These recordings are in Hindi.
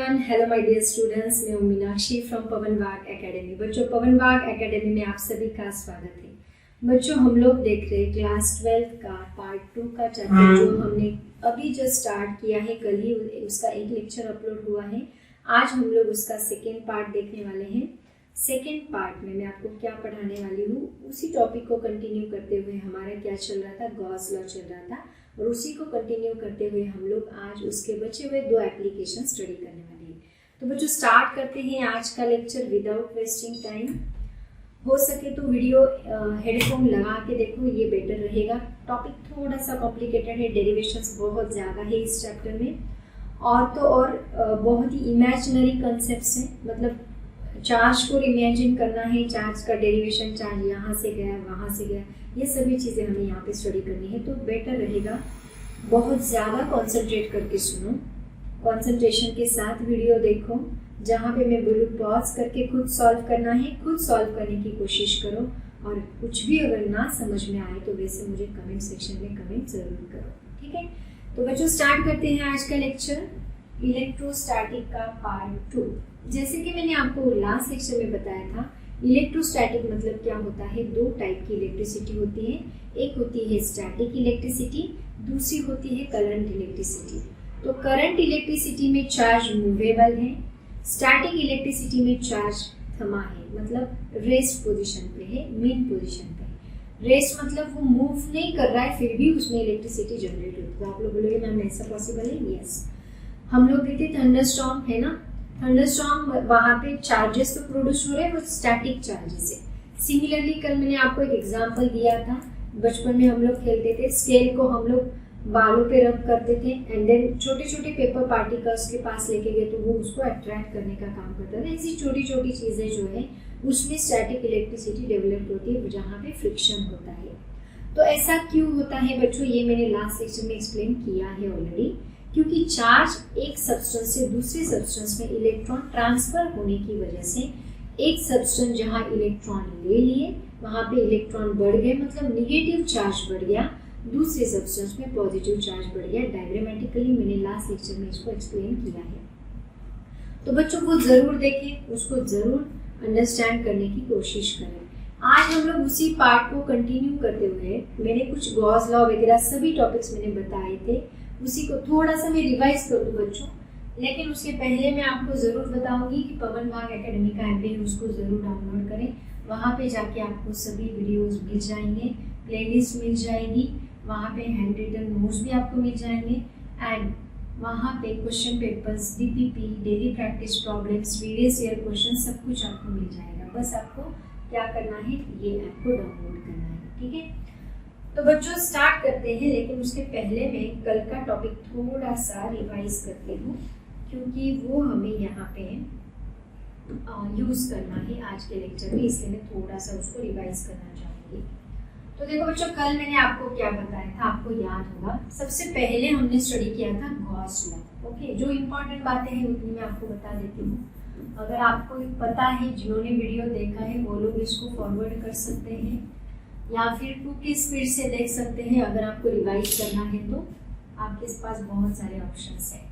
Everyone, hello my dear students. मैं हूं मीनाक्षी फ्रॉम पवन वाग एकेडमी। बच्चों, पवन वाग एकेडमी में आप सभी का स्वागत है। बच्चों, हम लोग देख रहे हैं क्लास 12 का पार्ट 2 का चैप्टर जो हमने अभी जस्ट स्टार्ट किया है। कल ही उसका एक लेक्चर अपलोड हुआ है। आज हम लोग उसका सेकेंड पार्ट देखने वाले हैं। सेकेंड पार्ट में मैं आपको क्या पढ़ाने वाली हूँ, उसी टॉपिक को कंटिन्यू करते हुए हमारा क्या चल रहा था, गॉस लॉ चल रहा था, और उसी को कंटिन्यू करते हुए हम लोग आज उसके बचे हुए 2 एप्लीकेशन स्टडी करने वाले हैं। तो बच्चों, स्टार्ट करते हैं आज का लेक्चर विदाउट वेस्टिंग टाइम। हो सके तो वीडियो हेडफोन लगा के देखो, ये बेटर रहेगा। टॉपिक थोड़ा सा कॉम्प्लिकेटेड है, डेरिवेशंस बहुत ज़्यादा है इस चैप्टर में, और तो और बहुत ही इमेजिनरी कंसेप्ट्स हैं। मतलब चार्ज को इमेजिन करना है, चार्ज का डेरिवेशन, चार्ज यहाँ से गया वहाँ से गया, ये सभी चीज़ें हमें यहाँ पे स्टडी करनी है। तो बेटर रहेगा बहुत ज़्यादा कंसंट्रेट करके सुनो, कंसंट्रेशन के साथ वीडियो देखो। जहाँ पे मैं बोलूँ पॉज करके खुद सॉल्व करना है, खुद सॉल्व करने की कोशिश करो, और कुछ भी अगर ना समझ में आए तो वैसे मुझे कमेंट सेक्शन में कमेंट ज़रूर करो, ठीक है। तो बच्चों, स्टार्ट करते हैं आज का लेक्चर, इलेक्ट्रोस्टैटिक का पार्ट 2। जैसे कि मैंने आपको लास्ट लेक्चर में बताया था, इलेक्ट्रोस्टैटिक मतलब क्या होता है। 2 टाइप की इलेक्ट्रिसिटी होती है। एक होती है स्टैटिक इलेक्ट्रिसिटी, दूसरी होती है करंट इलेक्ट्रिसिटी। तो करंट इलेक्ट्रिसिटी में चार्ज मूवेबल है, स्टैटिक इलेक्ट्रिसिटी में चार्ज थमा है, मतलब रेस्ट पोजीशन पे है, मीन पोजीशन पे है। रेस्ट मतलब वो मूव नहीं कर रहा है, फिर भी उसमें इलेक्ट्रिसिटी जनरेट होती है। तो आप लोग बोलोगे मैम ऐसा पॉसिबल है? यस। हम लोग देखते थंडरस्टॉर्म है ना, थंडरस्टॉर्म वहाँ पे चार्जेस तो प्रोड्यूस हो रहे हैं, वो स्टैटिक चार्जेस है। सिमिलरली कल मैंने आपको एक एग्जांपल दिया था, बचपन में हम लोग खेलते थे, स्केल को हम लोग बालों पे रब करते थे एंड देन छोटे छोटे पेपर पार्टिकल्स के पास लेके गए तो वो उसको अट्रैक्ट करने का काम करता था। ऐसी छोटी छोटी चीज़ें जो है उसमें स्टैटिक इलेक्ट्रिसिटी डेवलप होती है, जहाँ पे फ्रिक्शन होता है। तो ऐसा क्यों होता है बच्चों, ये मैंने लास्ट लेक्चर में एक्सप्लेन किया है ऑलरेडी। क्योंकि चार्ज एक सब्सटेंस से दूसरे सब्सटेंस में इलेक्ट्रॉन ट्रांसफर होने की वजह से एक सब्सटेंस जहाँ इलेक्ट्रॉन ले लिए वहाँ पे इलेक्ट्रॉन बढ़ गए, मतलब निगेटिव चार्ज बढ़ गया, दूसरे सब्सटेंस में पॉजिटिव चार्ज बढ़ गया। डायग्रामेटिकली मैंने लास्ट लेक्चर में इसको एक्सप्लेन किया है। तो बच्चों को जरूर देखें, उसको जरूर अंडरस्टैंड करने की कोशिश करें। आज हम लोग उसी पार्ट को कंटिन्यू करते हुए, मैंने कुछ गॉस लॉ वगैरह सभी टॉपिक्स मैंने बताए थे, उसी को थोड़ा सा मैं रिवाइज कर दूँ बच्चों। लेकिन उसके पहले मैं आपको ज़रूर बताऊंगी कि पवन वाग एकेडमी का ऐप है, उसको ज़रूर डाउनलोड करें। वहाँ पे जाके आपको सभी वीडियोस मिल जाएंगे, प्लेलिस्ट मिल जाएगी, वहाँ पे हैंड रिटन नोट्स भी आपको मिल जाएंगे, एंड वहाँ पे question papers, DPP, daily practice problems, various year question, सब कुछ आपको मिल जाएगा। बस आपको क्या करना है, ये ऐप को डाउनलोड करना है, ठीक है। तो बच्चों, स्टार्ट करते हैं, लेकिन उसके पहले मैं कल का टॉपिक थोड़ा सा रिवाइज करती हूँ, क्योंकि वो हमें यहाँ पे यूज़ करना है आज के लेक्चर में, इसलिए मैं थोड़ा सा उसको रिवाइज करना चाहूँगी। तो देखो बच्चों, कल मैंने आपको क्या बताया था, आपको याद होगा। सबसे पहले हमने स्टडी किया था गॉस लॉ। ओके, जो इम्पोर्टेंट बातें हैं उतनी मैं आपको बता देती हूँ। अगर आपको पता है, जिन्होंने वीडियो देखा है वो लोग इसको फॉरवर्ड कर सकते हैं, या फिर 2 की स्पीड से देख सकते हैं। अगर आपको रिवाइज करना है तो आपके पास बहुत सारे ऑप्शंस हैं।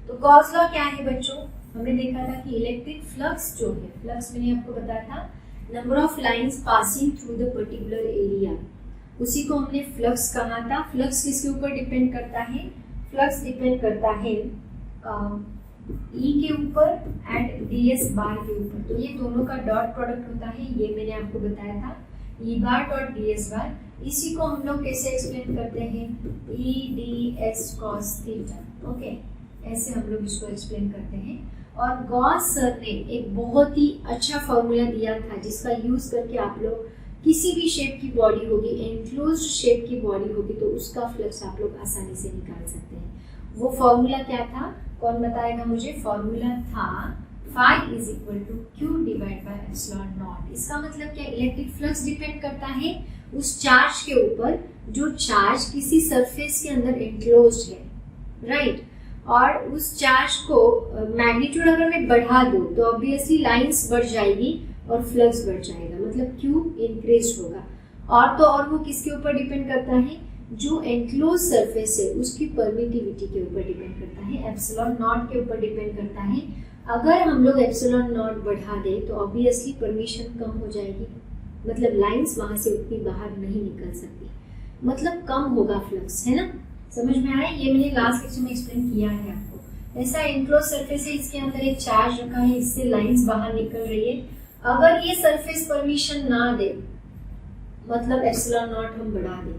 तो गॉस लॉ क्या है बच्चों, हमने देखा था कि इलेक्ट्रिक फ्लक्स जो है, फ्लक्स मैंने आपको बताया था, number of lines passing through the particular area, उसी को हमने फ्लक्स कहा था। फ्लक्स किसके ऊपर डिपेंड करता है, फ्लक्स डिपेंड करता है ई के ऊपर एंड ds बार के ऊपर। तो ये दोनों का डॉट प्रोडक्ट होता है, ये मैंने आपको बताया था, ई बार डॉट ds बार। इसी को हम लोग कैसे एक्सप्लेन करते हैं, ई ds cos थीटा। ओके, ऐसे हम लोग इसको एक्सप्लेन करते हैं। और गॉस सर ने एक बहुत ही अच्छा फॉर्मूला दिया था, जिसका यूज करके आप लोग किसी भी शेप की बॉडी होगी, एनक्लोज्ड शेप की बॉडी होगी, तो उसका फ्लक्स आप लोग आसानी से निकाल सकते हैं। वो फॉर्मूला क्या था, कौन बताएगा मुझे? फॉर्मूला था phi is equal to Q divide by epsilon nought. इसका मतलब क्या, इलेक्ट्रिक फ्लक्स डिपेंड करता है उस चार्ज के ऊपर जो चार्ज किसी सरफेस के अंदर एनक्लोज्ड है, राइट। और उस चार्ज को मैग्नीट्यूड अगर मैं बढ़ा दूं तो ऑब्वियसली लाइंस बढ़ जाएगी और फ्लक्स बढ़ जाएगा, मतलब Q इंक्रीज होगा। और तो और वो किसके ऊपर डिपेंड करता है, जो एनक्लोज सरफेस है उसकी परमिटिविटी के ऊपर डिपेंड करता है, एप्सिलॉन नॉट के ऊपर डिपेंड करता है। अगर हम लोग एप्सिलॉन नॉट बढ़ा दें तो ऑब्वियसली परमिशन कम हो जाएगी, मतलब लाइंस वहां से उतनी बाहर नहीं निकल सकती, मतलब कम होगा फ्लक्स, है ना। समझ में आया? ये मैंने लास्ट लेक्चर में एक्सप्लेन किया है आपको। ऐसा एनक्लोज सरफेस है, इसके अंदर एक चार्ज रखा है, इससे लाइंस बाहर निकल रही है। अगर ये सरफेस परमिशन ना दे, मतलब एप्सिलॉन नॉट हम बढ़ा दें,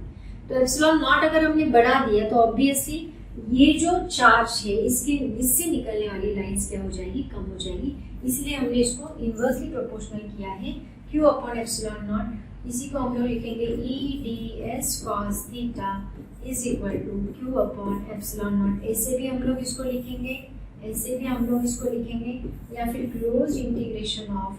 तो एप्सिलॉन नॉट अगर हमने बढ़ा दिया तो ऑब्वियसली ये जो चार्ज है इससे निकलने वाली लाइंस क्या हो जाएगी, कम हो जाएगी। इसलिए हमने इसको इनवर्सली प्रोपोर्शनल किया है Q अपॉन एप्सिलॉन नॉट। इसी को हम लोग लिखेंगे EDS cos theta is equal to Q upon epsilon nought. ऐसे भी हम लोग इसको लिखेंगे, ऐसे भी हम लोग इसको लिखेंगे, या फिर close integration of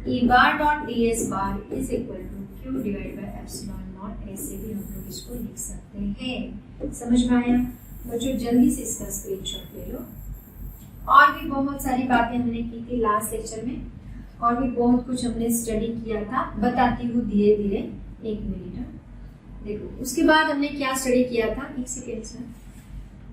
E bar dot ds bar is equal to Q divide by epsilon nought. ऐसे भी हम लोग इसको लिख सकते हैं। समझ में आया बच्चों? जल्दी से इसका स्क्रीनशॉट ले लो। और भी बहुत सारी बातें हमने की थी लास्ट लेक्चर में, और भी बहुत कुछ हमने स्टडी किया था, बताती हूँ धीरे धीरे। एक मिनट देखो, उसके बाद हमने क्या स्टडी किया था, एक सेकेंड सर।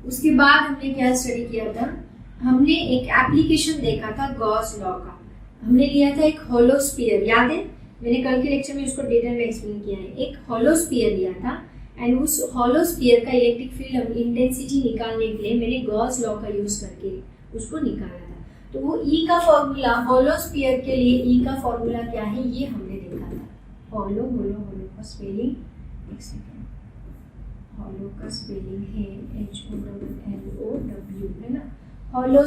उसके बाद हमने क्या स्टडी किया था, हमने एक एप्लीकेशन देखा था गॉस लॉ का। हमने लिया था एक होलो स्फीयर, याद है? मैंने कल के लेक्चर में उसको डिटेल में एक्सप्लेन किया है। एक होलो स्फीयर लिया था एंड उस होलो स्फीयर का इलेक्ट्रिक फील्ड इंटेंसिटी निकालने के लिए मैंने गॉस लॉ का यूज करके उसको निकाला था। तो वो E का फॉर्मूला होलो स्फीयर के लिए E का फॉर्मूला क्या है ये हमने देखा था। होलो का स्पेलिंग, एक सेकेंड, होलो का स्पेलिंग है HOLOW, है ना। होलो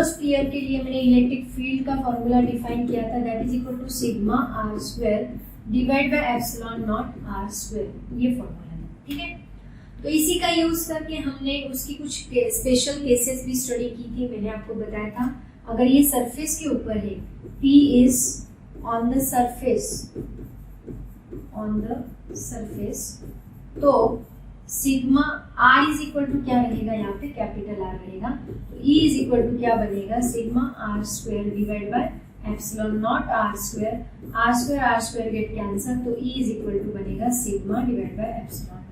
स्फीयर के लिए मैंने इलेक्ट्रिक फील्ड का फॉर्मूला डिफाइन किया था, that is equal to sigma r square divide by epsilon not r square, ये फॉर्मूला है, ठीक है। तो इसी का यूज करके हमने उसकी कुछ स्पेशल केसेस भी स्टडी की थी। मैंने आपको बताया था अगर ये सरफेस के ऊपर है, P is on the surface, तो sigma r is equal to क्या रहेगा, यहाँ पे कैपिटल R रहेगा। तो E इज इक्वल टू क्या बनेगा, sigma r square divide by epsilon not r square gate cancel, तो E इज इक्वल टू बनेगा sigma divide by epsilon not.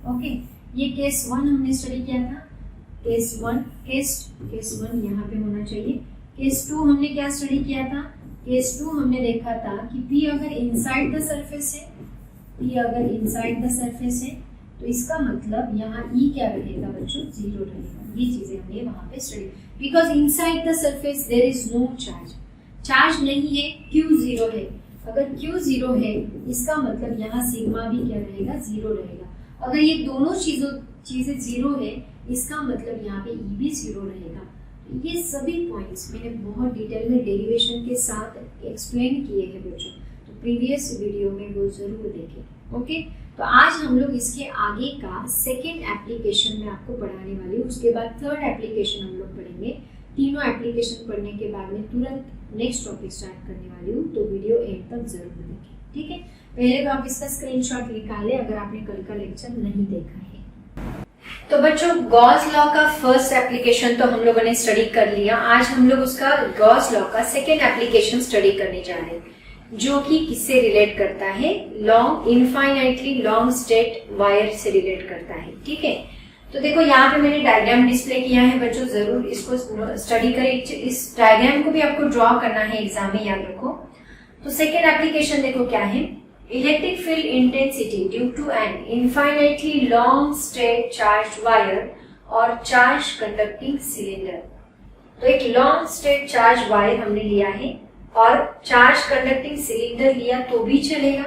Okay, ये केस 1 हमने स्टडी किया था। केस 1 यहाँ पे होना चाहिए। केस 2 हमने क्या स्टडी किया था, केस 2 हमने देखा था कि P अगर इनसाइड द सरफेस है, तो इसका मतलब यहाँ E क्या रहेगा बच्चों, 0 रहेगा। ये चीजें हमने वहां पे study, because inside the surface there is no charge नहीं है, Q 0 है। अगर Q 0 है इसका मतलब यहाँ सिग्मा भी क्या रहेगा, 0 रहेगा। अगर ये दोनों चीजें 0 है इसका मतलब यहाँ पे E भी 0 रहेगा। ये सभी पॉइंट्स मैंने बहुत डिटेल में डेरिवेशन के साथ एक्सप्लेन किए हैं बच्चों, तो प्रीवियस वीडियो में वो जरूर देखें। ओके, तो आज हम लोग इसके आगे का सेकेंड एप्लीकेशन में आपको पढ़ाने वाली हूँ। उसके बाद थर्ड एप्लीकेशन हम लोग पढ़ेंगे। तीनों एप्लीकेशन पढ़ने के बाद में तुरंत नेक्स्ट टॉपिक स्टार्ट करने वाली हूँ, तो वीडियो एंड तक जरूर देखें, ठीक है। पहले तो आप इसका स्क्रीनशॉट निकालें अगर आपने कल का लेक्चर नहीं देखा है। तो बच्चों, गॉस लॉ का फर्स्ट एप्लीकेशन तो हम लोगों ने स्टडी कर लिया। आज हम लोग उसका गॉस लॉ का सेकेंड एप्लीकेशन स्टडी करने जा रहे हैं, जो कि किससे रिलेट करता है, इनफाइनाइटली लॉन्ग स्ट्रेट वायर से रिलेट करता है, ठीक है। तो देखो यहाँ पे मैंने डायग्राम डिस्प्ले किया है बच्चों, जरूर इसको स्टडी करें। इस डायग्राम को भी आपको ड्रॉ करना है एग्जाम में, याद रखो। तो सेकेंड एप्लीकेशन देखो क्या है, electric field intensity due to an infinitely long straight charge wire और चार्ज कंडक्टिंग सिलेंडर। तो एक लॉन्ग स्ट्रेट चार्ज वायर हमने लिया है और चार्ज कंडक्टिंग सिलेंडर लिया तो भी चलेगा,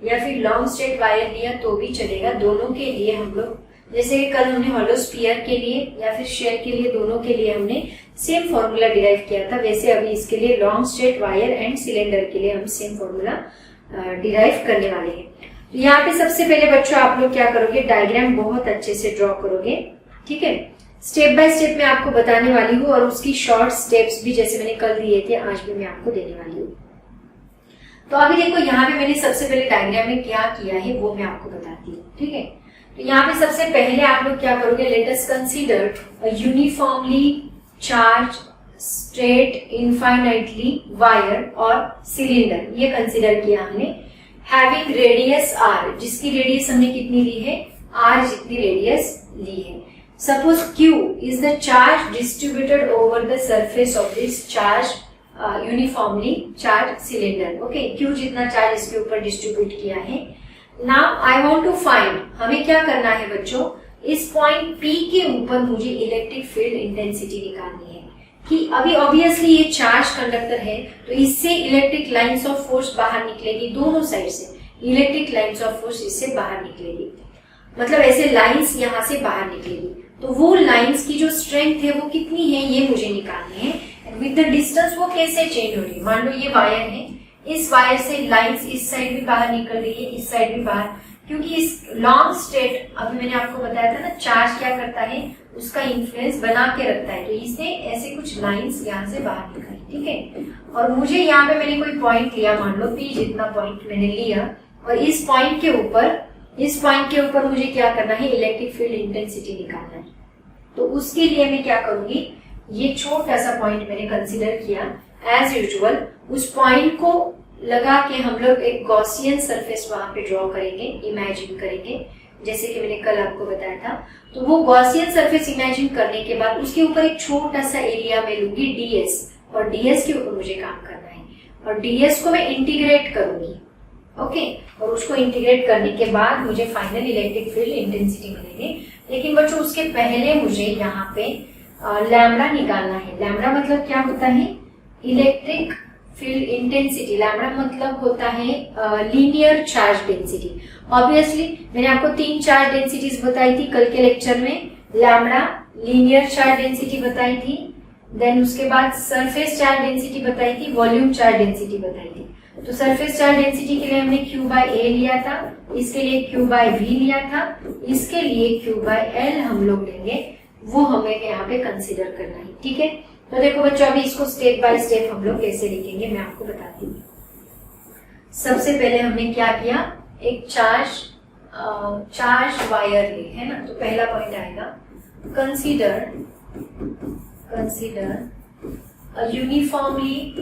या फिर लॉन्ग स्ट्रेट वायर लिया तो भी चलेगा। दोनों के लिए हम लोग, जैसे कि कल हमने हॉलो स्फीयर के लिए या फिर शेल के लिए, दोनों के लिए हमने सेम फॉर्मूला डिराइव किया था, वैसे अभी इसके लिए long straight wire and cylinder के लिए हम सेम फॉर्मूला डिराइव करने वाले हैं। तो यहाँ पे सबसे पहले बच्चों आप लोग क्या करोगे, डायग्राम बहुत अच्छे से ड्रॉ करोगे, ठीक है। स्टेप बाय स्टेप मैं आपको बताने वाली हूँ और उसकी शॉर्ट स्टेप्स भी जैसे मैंने कल दिए थे आज भी मैं आपको देने वाली हूँ। तो अभी देखो यहाँ पे मैंने सबसे पहले डायग्राम में क्या किया है वो मैं आपको बताती हूँ, ठीक है। तो यहाँ पे सबसे पहले आप लोग क्या करोगे, let us consider a uniformly charge straight infinitely wire और सिलेंडर, ये कंसिडर किया हमने। हैविंग रेडियस आर, जिसकी रेडियस हमने कितनी ली है, आर जितनी रेडियस ली है। Suppose Q is the charge distributed over the surface of this charge uniformly charged cylinder. Okay, Q जितना चार्ज इसके ऊपर डिस्ट्रीब्यूट किया है। Now I want to find, हमें क्या करना है बच्चों, इस पॉइंट P के ऊपर मुझे इलेक्ट्रिक फील्ड इंटेंसिटी निकालनी है कि अभी ऑब्वियसली ये चार्ज कंडक्टर है तो इससे इलेक्ट्रिक लाइंस ऑफ फोर्स बाहर निकलेगी, दोनों साइड से इलेक्ट्रिक लाइंस ऑफ फोर्स इससे बाहर निकलेगी, मतलब ऐसे लाइंस यहाँ से बाहर निकलेगी। तो वो लाइंस की जो स्ट्रेंथ है वो कितनी है ये मुझे निकालनी है। विद द डिस्टेंस वो कैसे चेंज हो रही है, मान लो ये वायर है, इस वायर से लाइंस इस साइड भी बाहर निकल रही है, इस साइड भी बाहर, क्योंकि इस लॉन्ग स्टेट, अभी मैंने आपको बताया था ना, चार्ज क्या करता है, उसका इन्फ्लुएंस बना के रखता है, तो इसने ऐसे कुछ लाइंस यहाँ से बाहर निकाली, ठीक है। और मुझे यहाँ पे मैंने कोई पॉइंट लिया, मान लो P जितना पॉइंट मैंने लिया, और इस पॉइंट के ऊपर मुझे क्या करना है, इलेक्ट्रिक फील्ड इंटेंसिटी निकालना है। तो उसके लिए मैं क्या करूंगी, ये छोटा सा पॉइंट मैंने कंसीडर किया, एज यूजुअल उस पॉइंट को लगा के हम लोग एक गॉसियन सरफेस वहां पे ड्रॉ करेंगे, इमेजिन करेंगे, जैसे कि मैंने कल आपको बताया था। तो वो गॉसियन सरफेस इमेजिन करने के बाद उसके ऊपर एक छोटा सा एरिया में लूंगी ds, और ds के ऊपर मुझे काम करना है, और ds को मैं इंटीग्रेट करूंगी, ओके। और उसको इंटीग्रेट करने के बाद मुझे फाइनल इलेक्ट्रिक फील्ड इंटेंसिटी मिलेगी। लेकिन बच्चों उसके पहले मुझे यहाँ पे लैम्डा निकालना है। लैम्डा मतलब क्या होता है, इलेक्ट्रिक फील्ड इंटेंसिटी। लैम्डा मतलब होता है लीनियर चार्ज डेंसिटी। ऑब्वियसली मैंने आपको 3 चार्ज डेंसिटीज बताई थी कल के लेक्चर में। लैम्डा लीनियर चार्ज डेंसिटी बताई थी, देन उसके बाद सरफेस चार्ज डेंसिटी बताई थी, वॉल्यूम चार्ज डेंसिटी बताई थी। तो सरफेस चार्ज डेंसिटी के लिए हमने Q/A लिया था, इसके लिए Q/V लिया था, इसके लिए Q/L हम लोग लेंगे, वो हमें यहाँ पे कंसीडर करना है, ठीक है। तो देखो बच्चों, अभी इसको स्टेप बाय स्टेप हम लोग कैसे लिखेंगे मैं आपको बताती हूँ। सबसे पहले हमने क्या किया, एक चार्ज वायर ली है ना। तो पहला पॉइंट आएगा, consider a uniformly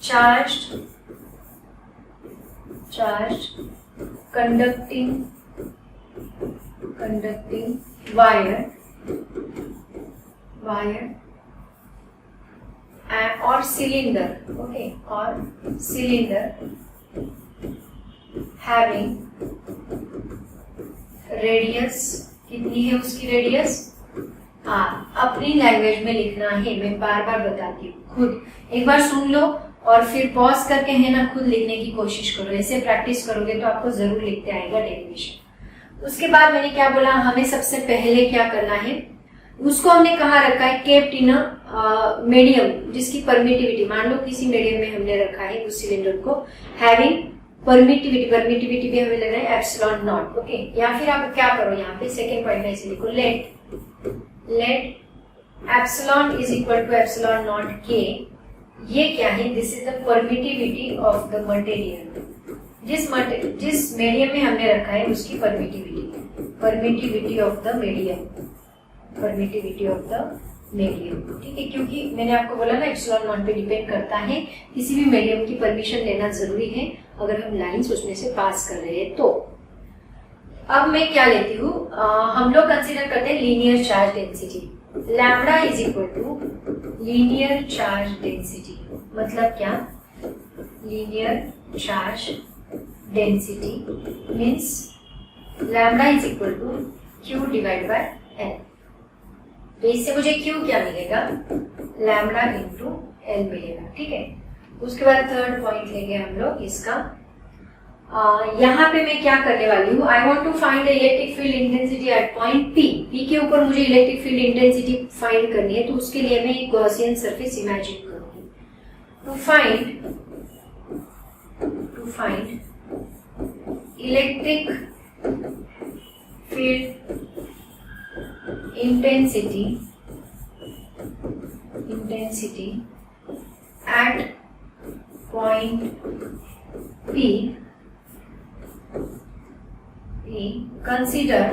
charged conducting wire or cylinder, okay, or cylinder having radius, कितनी है उसकी रेडियस, अपनी लैंग्वेज में लिखना है, मैं बार बार बताती हूँ, खुद एक बार सुन लो और फिर पॉज करके है ना खुद लिखने की कोशिश करो। ऐसे प्रैक्टिस करोगे तो आपको जरूर लिखते आएगा डेरिवेशन। उसके बाद मैंने क्या बोला, हमें सबसे पहले क्या करना है, उसको हमने कहाँ रखा है, केप्ट इन मीडियम जिसकी परमिटिविटी, मान लो किसी मीडियम में हमने रखा है उस सिलेंडर को, हैविंग परमिटिविटी भी हमें लग रहा है एप्सिलॉन नॉट, ओके। या फिर आप क्या करो, यहाँ पे सेकेंड पॉइंट में ऐसे लिखो, let epsilon is equal to epsilon nought K. ये क्या है, this is the permittivity of the material, जिस मीडियम में हमने रखा है उसकी परमिटिविटी ऑफ द मीडियम, ठीक है। क्योंकि मैंने आपको बोला ना एप्सिलॉन नॉट पे डिपेंड करता है, किसी भी मीडियम की परमिशन लेना जरूरी है अगर हम लाइंस उसमें से पास कर रहे हैं। तो अब मैं क्या लेती हूँ, हम लोग कंसीडर करते हैं linear charge density. Lambda is equal to linear charge density, मतलब क्या, linear charge density means lambda is equal to Q divide by L। तो इससे मुझे Q क्या मिलेगा, लैम्डा इंटू L मिलेगा, ठीक है। उसके बाद थर्ड पॉइंट लेंगे हम लोग इसका, यहाँ पे मैं क्या करने वाली हूँ, I want to find the electric field intensity at point P के ऊपर मुझे इलेक्ट्रिक फील्ड इंटेंसिटी फाइंड करनी है। तो उसके लिए मैं एक गॉसियन सरफेस इमेजिन करूंगी। To find electric field intensity at point P, consider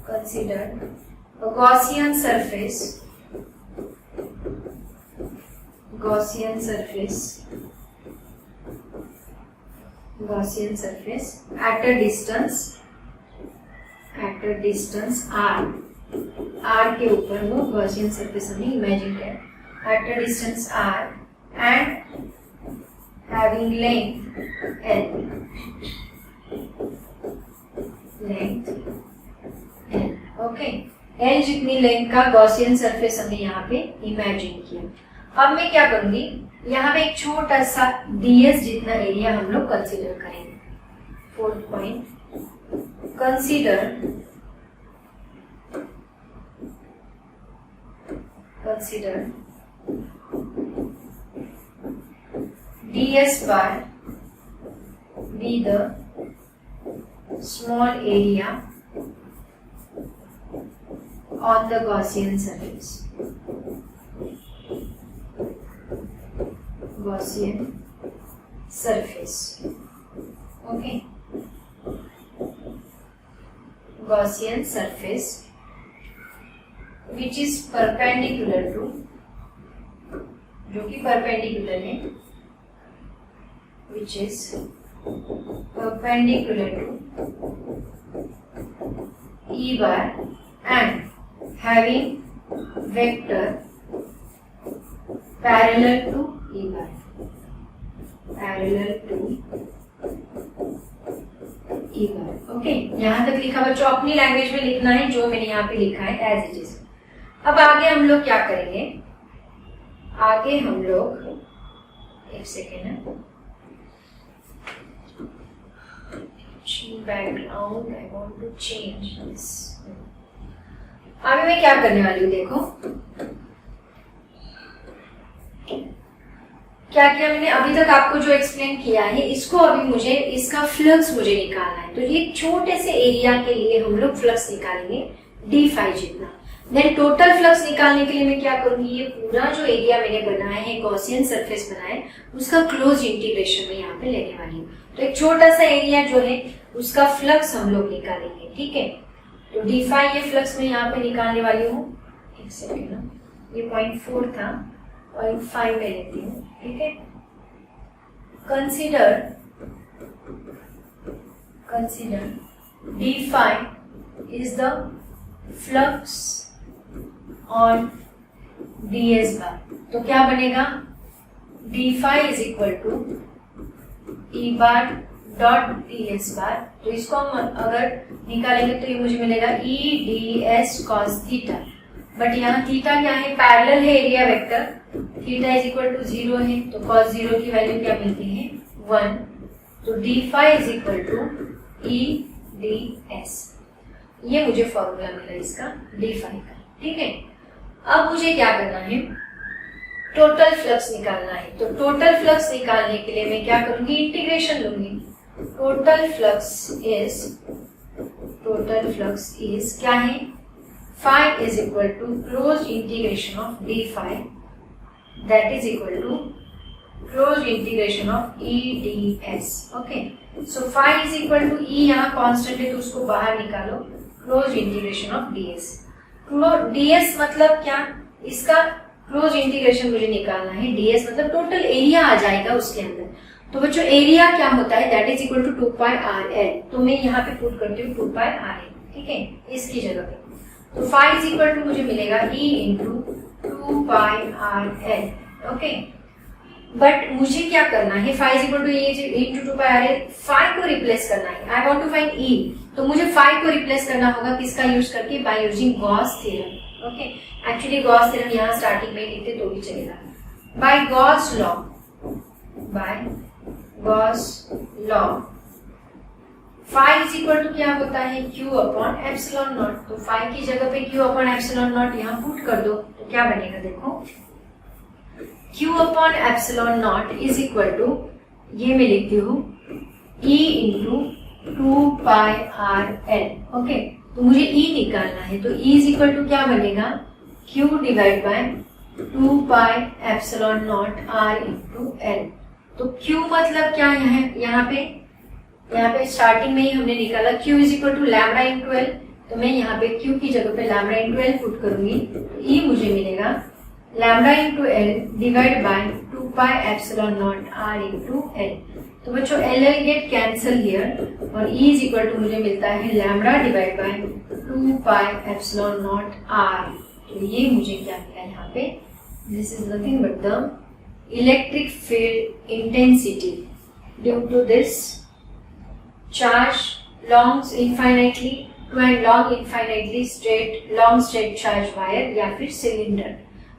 consider a Gaussian surface at a distance r के ऊपर वो Gaussian surface हमने इमेजिन किया at a distance r and having length L, okay. L जितनी लेंथ का गॉसियन सरफेस हमने यहाँ पे इमेजिन किया। अब मैं क्या करूंगी, यहाँ पे एक छोटा सा ds जितना एरिया हम लोग कंसीडर करेंगे। 4th point, consider ds bar be the small area on the Gaussian surface. Okay. Gaussian surface which is perpendicular to, जो कि perpendicular है, which is perpendicular to E bar and having vector parallel to E bar, okay. यहाँ तक लिखा बच्चों, अपनी लैंग्वेज में लिखना है जो मैंने यहाँ पे लिखा है एज इट इज। अब आगे हम लोग क्या करेंगे, आगे हम लोग, एक सेकेंड है, background I want to change this. अभी मैं क्या करने वाली हूँ, देखो क्या क्या मैंने अभी तक आपको जो एक्सप्लेन किया है, इसको अभी मुझे इसका फ्लक्स मुझे निकालना है। तो ये छोटे से एरिया के लिए हम लोग फ्लक्स निकालेंगे d5 जितना। देन टोटल फ्लक्स निकालने के लिए मैं क्या करूंगी, ये पूरा जो एरिया मैंने बनाया है, गॉसियन सरफेस बनाया है, उसका क्लोज इंटीग्रेशन में यहाँ पे लेने वाली हूँ। तो एक छोटा सा एरिया जो है उसका फ्लक्स हम लोग निकालेंगे, ठीक है। तो d5 ये फ्लक्स मैं यहाँ पे निकालने वाली हूँ। एक सेकेंड, ये 0.4 था, 0.5 में लेती हूँ, ठीक है। Consider d5 is the flux on ds bar. तो क्या बनेगा, d5 is equal to e bar dot ds bar. तो इसको हम अगर निकालेंगे तो ये मुझे मिलेगा e ds cos theta. But यहाँ थीटा क्या है, पैरेलल है area vector, theta is equal to 0 है, तो cos 0 की वैल्यू क्या मिलती है, 1। तो d5 is equal to e ds, ये मुझे फॉर्मूला मिला इसका d5 का, ठीक है। अब मुझे क्या करना है, टोटल फ्लक्स निकालना है। तो टोटल फ्लक्स निकालने के लिए मैं क्या करूंगी, इंटीग्रेशन लूंगी। टोटल फ्लक्स इज क्या है, phi is equal to closed integration of d5, that is equal to closed integration of e ds, okay। so phi is equal to e, यहाँ कांस्टेंट है तो उसको बाहर निकालो, closed integration of ds। ds मतलब क्या, इसका क्लोज इंटीग्रेशन मुझे निकालना है। ds मतलब टोटल एरिया आ जाएगा उसके अंदर। तो बच्चों एरिया क्या होता है, that is equal to 2πrl। तो मैं यहाँ पे पुट करती हूँ 2πrl, ठीक है, इसकी जगह पे। तो phi इज इक्वल टू मुझे मिलेगा e into 2πrl, okay. But मुझे क्या करना है, phi is equal to e into 2πrl, phi को रिप्लेस करना है। I want to find e, तो मुझे phi को रिप्लेस करना होगा किसका यूज करके, by using Gauss theorem, okay. Actually Gauss theorem यहाँ स्टार्टिंग में लिखते तो भी चलेगा। By Gauss law phi is equal to क्या होता है, q अपॉन एप्सिलॉन नॉट। तो phi की जगह पे q अपॉन एप्सिलॉन नॉट यहाँ पुट कर दो, तो क्या बनेगा, देखो q upon epsilon naught is equal to, ये मैं लिखती हूँ e इंटू 2πrl, ओके। तो मुझे e निकालना है, तो e इज इक्वल टू क्या बनेगा, q divide by 2π epsilon not r into l। तो q मतलब क्या है, यहाँ पे स्टार्टिंग में ही हमने निकाला q is equal to lambda into l। तो मैं यहाँ पे Q की जगह पे लैम्डा इंटू एल पुट करूंगी, E मुझे मिलेगा lambda into L divide by 2 pi epsilon naught R into L. तो बच्चों L L get cancel here और E इज इक्वल टू मुझे मिलता है lambda divide by 2 pi epsilon naught R. तो ये मुझे क्या मिला यहाँ पे, this is nothing but the electric field intensity due to this charge longs infinitely to and long infinitely straight long straight charge wire या फिर सिलेंडर,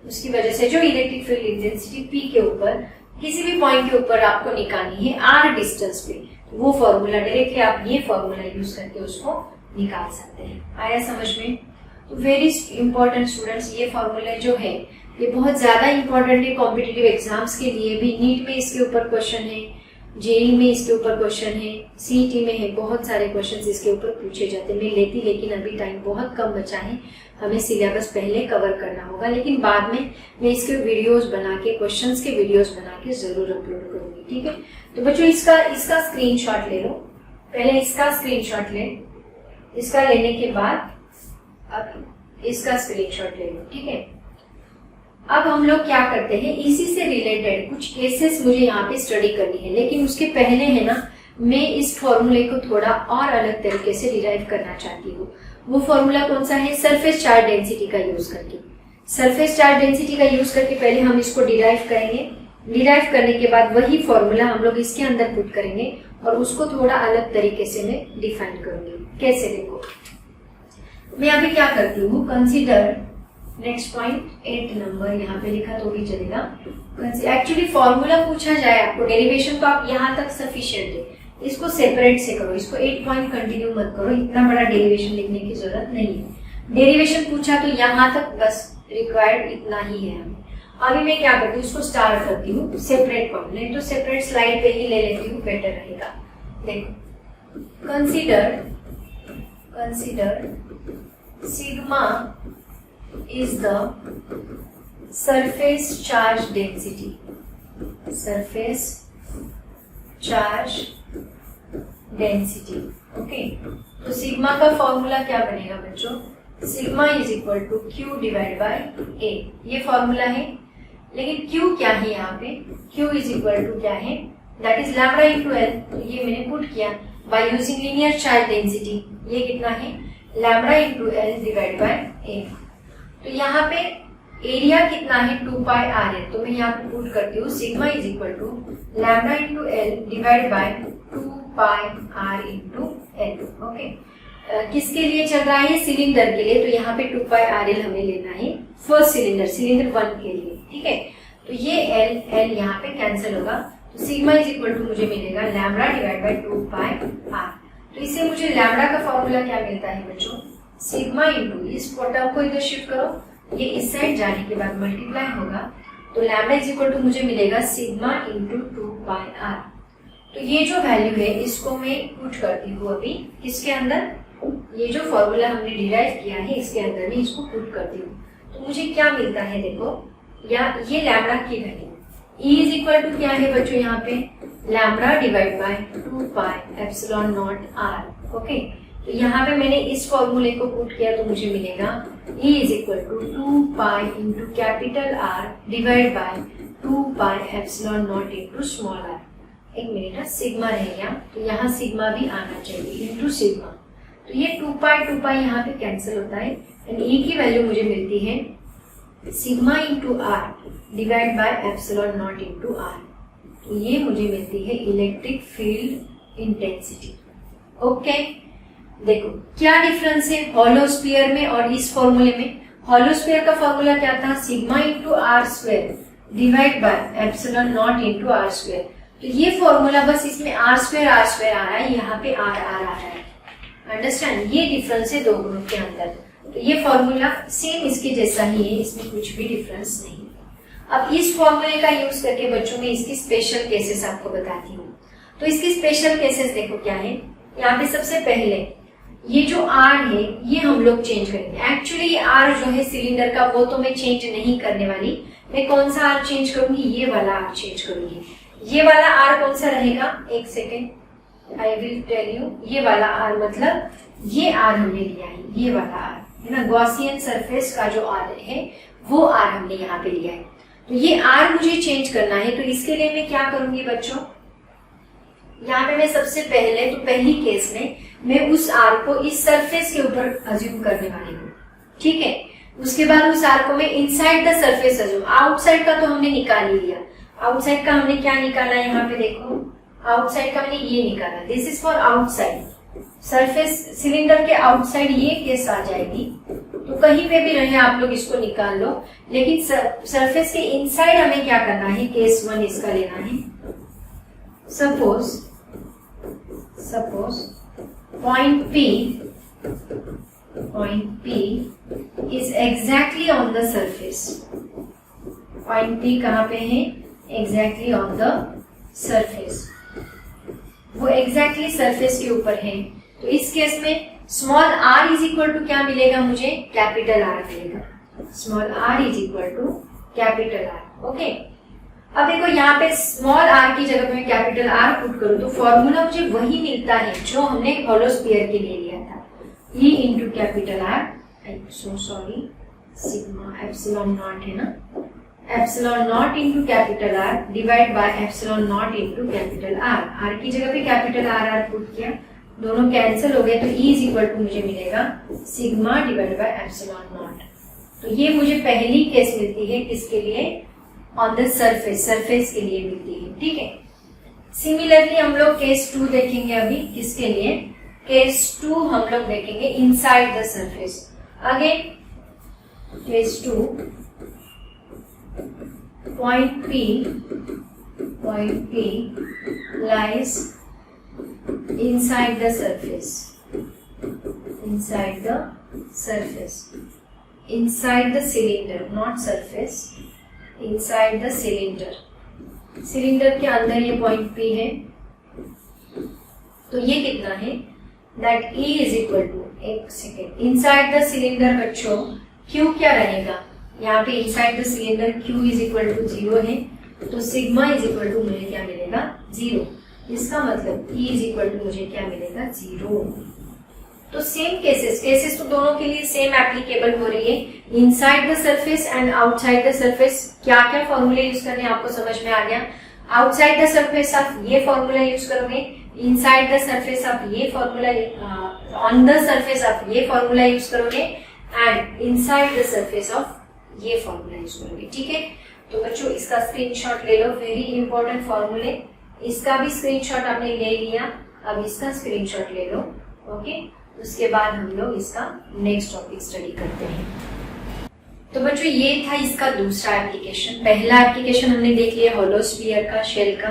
उसकी वजह से जो इलेक्ट्रिक फील्ड इंटेंसिटी P के ऊपर किसी भी पॉइंट के ऊपर आपको निकालनी है R डिस्टेंस पे, वो फॉर्मूला डायरेक्टली आप ये फॉर्मूला यूज करके उसको निकाल सकते हैं। आया समझ में? तो वेरी इंपॉर्टेंट स्टूडेंट्स, ये फॉर्मूले जो है ये बहुत ज्यादा इंपॉर्टेंट है कॉम्पिटिटिव एग्जाम्स के लिए भी। नीट में इसके ऊपर क्वेश्चन है, जेई में इसके ऊपर क्वेश्चन है, सीईटी में है, बहुत सारे क्वेश्चंस इसके ऊपर पूछे जाते हैं। मैं लेती, लेकिन अभी टाइम बहुत कम बचा है, हमें सिलेबस पहले कवर करना होगा, लेकिन बाद में मैं इसके वीडियोस बना के, क्वेश्चंस के वीडियोस बना के जरूर अपलोड करूंगी, ठीक है। तो बच्चों इसका स्क्रीनशॉट ले लो, पहले इसका स्क्रीनशॉट ले, इसका लेने के बाद अब इसका स्क्रीनशॉट ले लो, ठीक है। अब हम लोग क्या करते हैं, इसी से रिलेटेड कुछ केसेस मुझे यहाँ पे स्टडी करनी है, लेकिन उसके पहले है ना, मैं इस फॉर्मूले को थोड़ा और अलग तरीके से डिराइव करना चाहती हूँ। वो फॉर्मूला कौन सा है, सरफेस चार्ज डेंसिटी का यूज करके। सरफेस चार्ज डेंसिटी का यूज करके पहले हम इसको डिराइव करेंगे, डिराइव करने के बाद वही फॉर्मूला हम लोग इसके अंदर पुट करेंगे और उसको थोड़ा अलग तरीके से मैं डिफाइन करूंगी। कैसे, देखो मैं यहाँ पे क्या करती हूँ, कंसीडर नेक्स्ट पॉइंट 8 नंबर यहाँ पे लिखा तो भी चलेगा। एक्चुअली फॉर्मूला पूछा जाए आपको, डेरिवेशन तो आप यहाँ तक सफिशिएंट है, इसको सेपरेट से करो, इसको 8 पॉइंट कंटिन्यू मत करो, इतना बड़ा डेरिवेशन लिखने की जरूरत नहीं है। डेरिवेशन पूछा तो यहाँ तक बस रिक्वायर्ड इतना ही है हमें। अभी मैं क्या करती हूँ, इसको स्टार्ट करती हूँ सेपरेट पॉइंट, नहीं तो सेपरेट स्लाइड पे ही ले लेती हूँ, बेटर रहेगा। देखो, consider sigma is the surface charge density, surface charge density, okay. तो सिग्मा का फॉर्मूला क्या बनेगा बच्चों, sigma is equal to Q divide by A, ये फॉर्मूला है। लेकिन Q क्या है यहाँ पे, Q इज इक्वल टू क्या है, that is lambda into L. तो ये मैंने पुट किया by using linear charge density, ये कितना है, lambda into L divide by A। तो यहाँ पे एरिया कितना है, 2 पाई आर है, तो मैं यहाँ पे पुट करती हूँ sigma is equal to lambda into L divide by 2 pi R into L, okay. किसके लिए चल रहा है, सिलेंडर के लिए, तो यहाँ पे 2 पाई आर एल हमें लेना है फर्स्ट सिलेंडर, सिलेंडर 1 के लिए, ठीक है। तो ये एल एल यहाँ पे कैंसिल होगा, तो सिग्मा इज इक्वल टू मुझे मिलेगा lambda divide by 2 pi R. तो इससे मुझे लैम्डा का फॉर्मूला क्या मिलता है बच्चों, सिग्मा इंटू, इस टर्म को इधर शिफ्ट करो, ये इस साइड जाने के बाद मल्टीप्लाई होगा, तो लैम्डा इज इक्वल टू मुझे मिलेगा सिग्मा इंटू 2 पाई आर। तो ये जो वैल्यू है इसको मैं पुट करती हूँ अभी किसके अंदर, ये जो फॉर्मूला हमने डिराइव किया है इसके अंदर में इसको पुट करती हूँ। तो मुझे क्या मिलता है, देखो या ये लैम्डा की value, E is equal to क्या है बच्चों यहाँ पे, lambda divide by 2 pi epsilon naught R, okay. तो यहाँ पे मैंने इस फॉर्मूले को पुट किया तो मुझे मिलेगा E is equal to 2 pi into capital R divide by 2 pi epsilon naught into small r। एक मिनट, सिग्मा रह गया तो यहाँ सिग्मा भी आना चाहिए इंटू सिग्मा, तो ये 2 पाई यहाँ पे कैंसिल होता है एंड E की वैल्यू मुझे मिलती है sigma into r divide by epsilon naught into r। तो ये मुझे मिलती है इलेक्ट्रिक फील्ड इंटेंसिटी, ओके। देखो क्या डिफरेंस है हॉलो स्फीयर में और इस फॉर्मूले में। हॉलो स्फीयर का फॉर्मूला क्या था, sigma into R square divide by epsilon naught into R square. तो ये फॉर्मूला बस इसमें आर स्क्वायर आ रहा है, यहाँ पे आर आ रहा है, अंडरस्टैंड। ये डिफरेंस है दो ग्रुप के अंदर। तो ये फॉर्मूला सेम इसके जैसा ही है, इसमें कुछ भी डिफरेंस नहीं। अब इस फॉर्मूले का यूज करके बच्चों में इसकी स्पेशल केसेस आपको बताती हूँ। तो इसकी स्पेशल केसेस देखो क्या है, यहाँ पे सबसे पहले ये जो R है ये हम लोग चेंज करेंगे। एक्चुअली ये R जो है सिलेंडर का वो तो मैं चेंज नहीं करने वाली, मैं कौन सा R चेंज करूंगी, ये वाला R चेंज करूंगी। ये वाला R कौन सा रहेगा, एक second I will tell you. ये वाला R मतलब ये आर हमने लिया है, ये वाला आर है ना, गॉसियन सरफेस का जो आर है वो आर हमने यहाँ पे लिया है। तो ये आर मुझे चेंज करना है, तो इसके लिए मैं क्या करूंगी बच्चों, यहाँ पे मैं सबसे पहले तो पहली केस में मैं उस आर को इस सरफेस के ऊपर अज्यूम करने वाली हूँ, ठीक है। उसके बाद उस आर को मैं inside the surface assume, outside का तो हमने निकाल ही लिया। आउटसाइड का हमने क्या निकाला है, यहाँ पे देखो, आउटसाइड का हमने ये निकाला, this is for outside surface, cylinder के आउटसाइड ये केस आ जाएगी। तो कहीं पे भी रहे आप लोग इसको निकाल लो, लेकिन सरफेस के इनसाइड हमें क्या करना है, केस 1 इसका लेना है। Suppose point P is exactly on the surface. Point P कहाँ पे है, exactly on the surface, वो exactly surface के ऊपर है। तो इस केस में small r is equal to क्या मिलेगा मुझे, कैपिटल R मिलेगा। Small r is equal to capital R, okay. अब देखो यहाँ पे स्मॉल r की जगह पे मैं कैपिटल R पुट करूँ तो फॉर्मूला मुझे वही मिलता है जो हमने होलो स्फीयर के लिए लिया था, E into capital R, so sorry, sigma epsilon not है ना, epsilon naught into capital R divide by epsilon naught into capital R। R की जगह पे कैपिटल R पुट किया, दोनों कैंसिल हो गए, तो E इज इक्वल टू मुझे मिलेगा sigma divide by epsilon naught. तो ये मुझे पहली केस मिलती है, किसके लिए, ऑन द सरफेस, सरफेस के लिए मिलती है, ठीक है। सिमिलरली हम लोग केस 2 देखेंगे अभी, किसके लिए, केस 2 हम लोग देखेंगे inside the surface. Again case 2, point P lies inside the surface, inside the surface, inside the cylinder, not surface, inside the cylinder, cylinder के अंदर ये पॉइंट P है। तो ये कितना है, that E is equal to, एक सेकेंड, इनसाइड द सिलेंडर बच्चों Q क्या रहेगा, यहाँ पे inside the cylinder Q is equal to 0 है, तो सिग्मा इज इक्वल टू मुझे क्या मिलेगा, 0। इसका मतलब E इज इक्वल टू मुझे क्या मिलेगा, 0। तो सेम केसेस तो दोनों के लिए सेम एप्लीकेबल हो रही है, inside the surface and outside the surface. क्या क्या फॉर्मूले यूज करने आपको समझ में आ गया। आउटसाइड द सरफेस आप ये फॉर्मूला यूज करोगे, इनसाइड द सरफेस आप ये फॉर्मूला, ऑन द सरफेस आप ये फॉर्मूला यूज करोगे, and inside the surface of ये फॉर्मूला यूज करोगे, ठीक है। तो बच्चों इसका स्क्रीनशॉट ले लो, वेरी इंपॉर्टेंट फॉर्मूले, इसका भी स्क्रीनशॉट आपने ले लिया, अब इसका स्क्रीनशॉट ले लो, ओके। उसके बाद हम लोग इसका नेक्स्ट टॉपिक स्टडी करते हैं। तो बच्चों ये था इसका दूसरा एप्लीकेशन। पहला एप्लीकेशन हमने देख लिया होलो स्फीयर का, शेल का।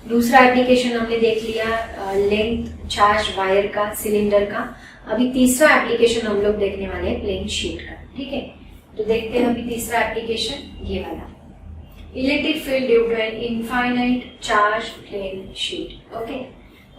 दूसरा एप्लीकेशन हमने देख लिया लेंथ चार्ज वायर का, सिलेंडर का। अभी तीसरा एप्लीकेशन हम लोग देखने वाले हैं प्लेन शीट का, ठीक है। तो देखते हैं अभी तीसरा एप्लीकेशन, ये वाला, electric field due to an infinite charge plane sheet, okay.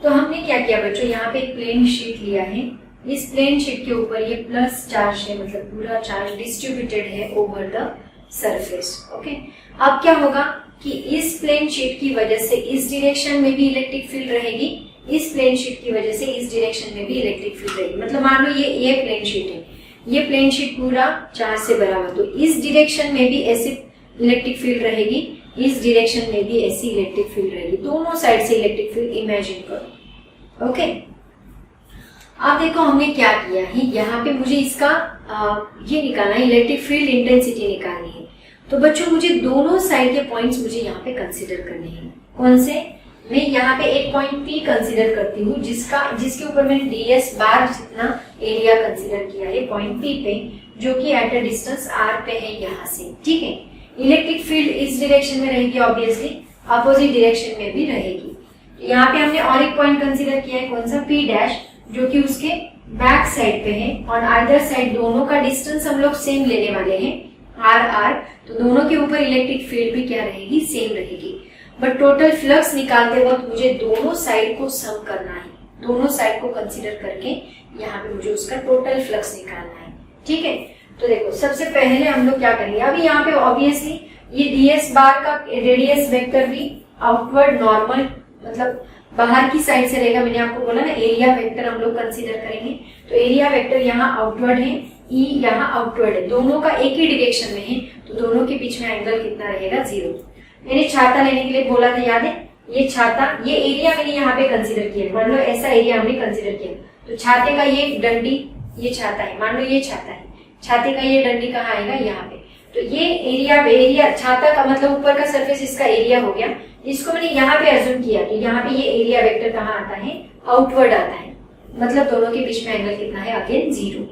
तो हमने क्या किया बच्चों, यहाँ पे एक प्लेन शीट लिया है, इस प्लेन शीट के ऊपर ये प्लस चार्ज है, मतलब पूरा चार्ज डिस्ट्रीब्यूटेड है ओवर द सरफेस, ओके। अब क्या होगा कि इस प्लेन शीट की वजह से इस डायरेक्शन में भी इलेक्ट्रिक फील्ड रहेगी, इस प्लेन शीट की वजह से इस डायरेक्शन में भी इलेक्ट्रिक फील्ड रहेगी। मतलब मान लो ये प्लेन शीट है, ये प्लेन शीट पूरा चार्ज से भरा हुआ, तो इस डायरेक्शन में भी ऐसी इलेक्ट्रिक फील्ड रहेगी, इस डायरेक्शन में भी ऐसी इलेक्ट्रिक फील्ड रहेगी, दोनों साइड से इलेक्ट्रिक फील्ड इमेजिन करो, ओके। अब देखो हमने क्या किया है, यहाँ पे मुझे इसका ये निकालना है, इलेक्ट्रिक फील्ड इंटेंसिटी निकालनी है। तो बच्चों मुझे दोनों साइड के पॉइंट्स मुझे यहाँ पे कंसीडर करने हैं। कौन से, मैं यहाँ पे एक पॉइंट P कंसीडर करती हूँ, जिसके ऊपर मैंने ds बार जितना एरिया कंसीडर किया है पॉइंट P पे, जो कि एट अ डिस्टेंस r पे है यहाँ से, ठीक है। इलेक्ट्रिक फील्ड इस डायरेक्शन में रहेगी, ऑब्वियसली अपोजिट डायरेक्शन में भी रहेगी। यहाँ पे हमने और एक पॉइंट कंसीडर किया है, कौन सा, P डैश, जो कि उसके बैक साइड पे है, और आइदर साइड दोनों का डिस्टेंस हम लोग सेम लेने वाले हैं, r, तो दोनों के ऊपर इलेक्ट्रिक फील्ड भी क्या रहेगी, सेम रहेगी। बट टोटल फ्लक्स निकालते वक्त मुझे दोनों साइड को सम करना है, दोनों साइड को कंसीडर करके यहाँ पे मुझे उसका टोटल फ्लक्स निकालना है, ठीक है। तो देखो सबसे पहले हम लोग क्या करेंगे, अभी यहाँ पे ऑब्वियसली ये ds बार का रेडियस वेक्टर भी आउटवर्ड नॉर्मल, मतलब बाहर की साइड से रहेगा, मैंने आपको बोला ना एरिया वेक्टर हम लोग कंसीडर करेंगे, तो एरिया वेक्टर यहाँ आउटवर्ड है, ई यहाँ आउटवर्ड है, दोनों का एक ही डायरेक्शन में है, तो दोनों के बीच में एंगल कितना रहेगा, 0। मैंने छाता लेने के लिए बोला था, याद है, ये छाता, ये एरिया मैंने यहाँ पे कंसीडर किया, मान लो ऐसा एरिया हमने कंसीडर किया, तो छाते का ये डंडी, ये छाता है, मान लो ये छाता है, छाते का ये डंडी कहाँ आएगा, यहाँ पे, तो ये एरिया छाता का मतलब ऊपर का सरफेस इसका एरिया हो गया, इसको मैंने यहाँ पे अज्यूम किया, तो यहाँ पे ये एरिया वेक्टर कहाँ आता है, आउटवर्ड आता है, मतलब दोनों के बीच में एंगल कितना है, अगेन 0।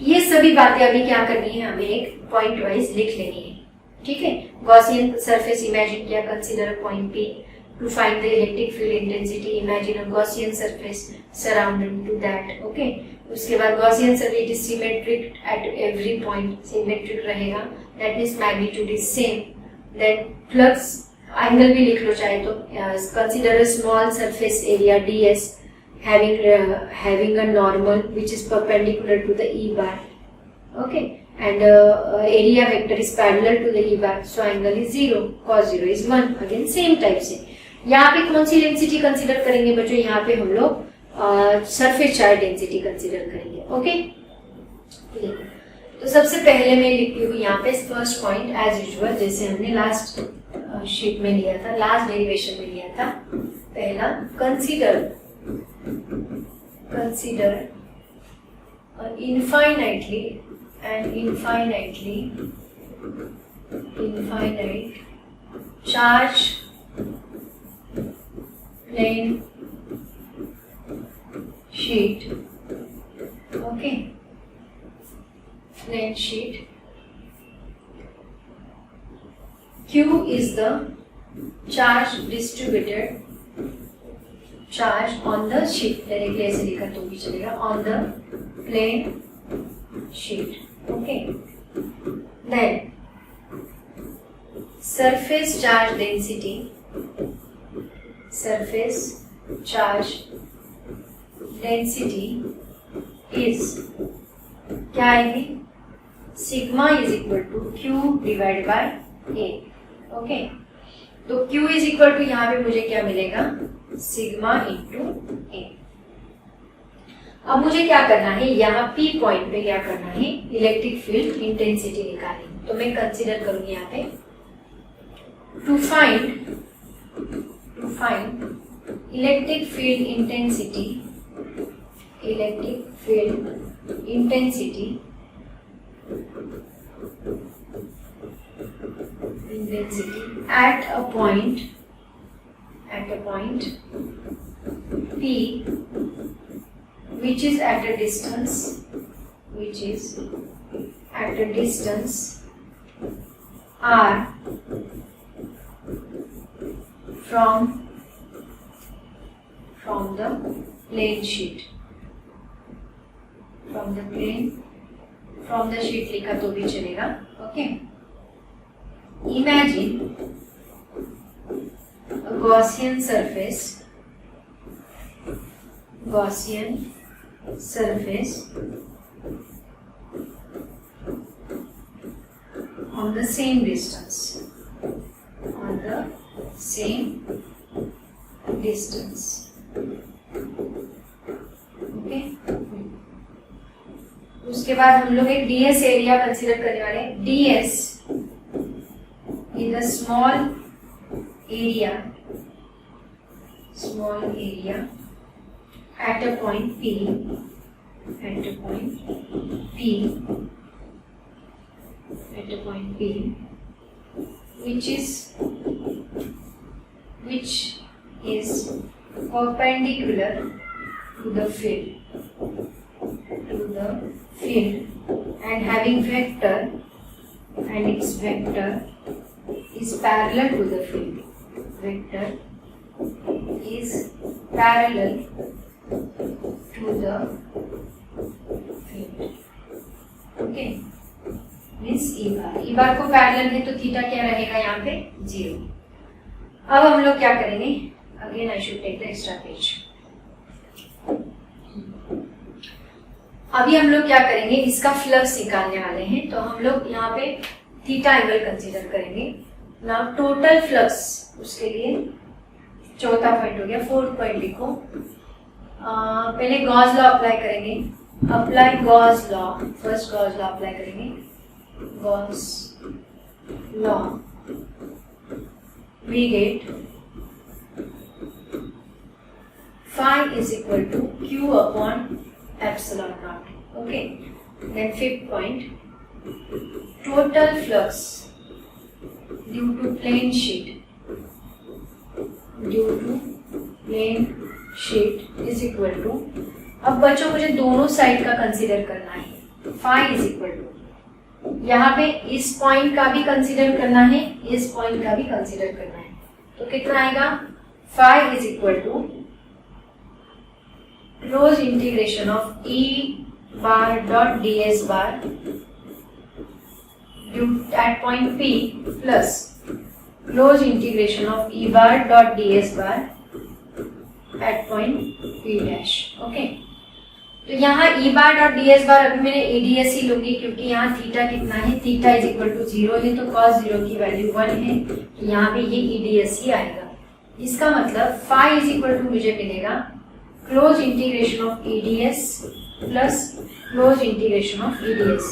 ये सभी बातें अभी क्या करनी है, हमें एक पॉइंट वाइज लिख लेनी है, ठीक है। गॉसियन सरफेस इमेजिन किया, consider point P to find the electric field intensity, imagine a Gaussian surface surrounding to that, okay. उसके बाद Gaussian surface is symmetric at every point, symmetric रहेगा, that means magnitude is same, then flux angle भी लिख लो चाहे तो, consider a small surface area ds having a normal which is perpendicular to the E bar, okay, and area vector is parallel to the E bar, so angle is 0, cos 0 is 1, again same type से। यहाँ पे कौन सी डेंसिटी कंसीडर करेंगे बच्चों, यहाँ पे हम लोग सरफेस चार्ज डेंसिटी कंसीडर करेंगे, ओके। तो सबसे पहले मैं लिखती हूँ यहाँ पे फर्स्ट पॉइंट एज यूजुअल, जैसे हमने लास्ट शीट में लिया था, लास्ट डेरिवेशन में लिया था। पहला consider infinitely infinite charge plane sheet, okay, plane sheet, Q is the charge distributed charge on the sheet, directly ऐसे लिखा तो भी चलेगा, on the plane sheet, okay. Then surface charge density is क्या आएगी, sigma is equal to Q divide by A, okay. तो Q इज इक्वल टू यहाँ पे मुझे क्या मिलेगा, सिग्मा इंटू ए। अब मुझे क्या करना है, यहाँ P पॉइंट पे क्या करना है, इलेक्ट्रिक फील्ड इंटेंसिटी निकालनी, तो मैं कंसीडर करूंगी यहाँ पे to find electric field intensity at a point P which is at a distance R from the plane sheet, from the sheet लिखा तो भी चलेगा, okay. Imagine a Gaussian surface on the same distance, okay. उसके बाद हम लोग एक ds एरिया कंसीडर करने वाले हैं। ds is a small area at a point P which is perpendicular to the field and having vector, and its vector is parallel to the field. Vector is parallel to the field. Okay. Means E bar को पैरेलल है तो थीटा क्या रहेगा यहाँ पे 0। अब हम लोग क्या करेंगे, again I should take the extra page. अभी हम लोग क्या करेंगे, इसका फ्लक्स निकालने वाले हैं, तो हम लोग यहाँ पे थीटा एंगल कंसीडर करेंगे। नाउ टोटल फ्लक्स, उसके लिए चौथा पॉइंट हो गया। फोर्थ पॉइंट लिखो। पहले गॉस लॉ अप्लाई करेंगे। Apply Gauss law, first Gauss law apply करेंगे। Gauss law, we get phi is equal to q upon epsilon naught. Okay, then fifth point, total flux due to plane sheet is equal to, अब बच्चों मुझे दोनों साइड का कंसीडर करना है। phi is equal to, यहाँ पे इस पॉइंट का भी कंसीडर करना है, इस पॉइंट का भी कंसीडर करना है। तो कितना आएगा? phi is equal to close integration of E bar dot ds bar at point P plus close integration of E bar dot ds bar at point P dash. Okay, तो यहाँ E bar dot ds bar अभी मैंने ADS ही लूंगी क्योंकि यहाँ थीटा कितना है, थीटा इज इक्वल टू 0 है, तो cos 0 की वैल्यू 1 है, तो यहाँ पे ये EDS ही आएगा। इसका मतलब phi इज इक्वल टू मुझे मिलेगा close integration of EDS plus close integration of EDS।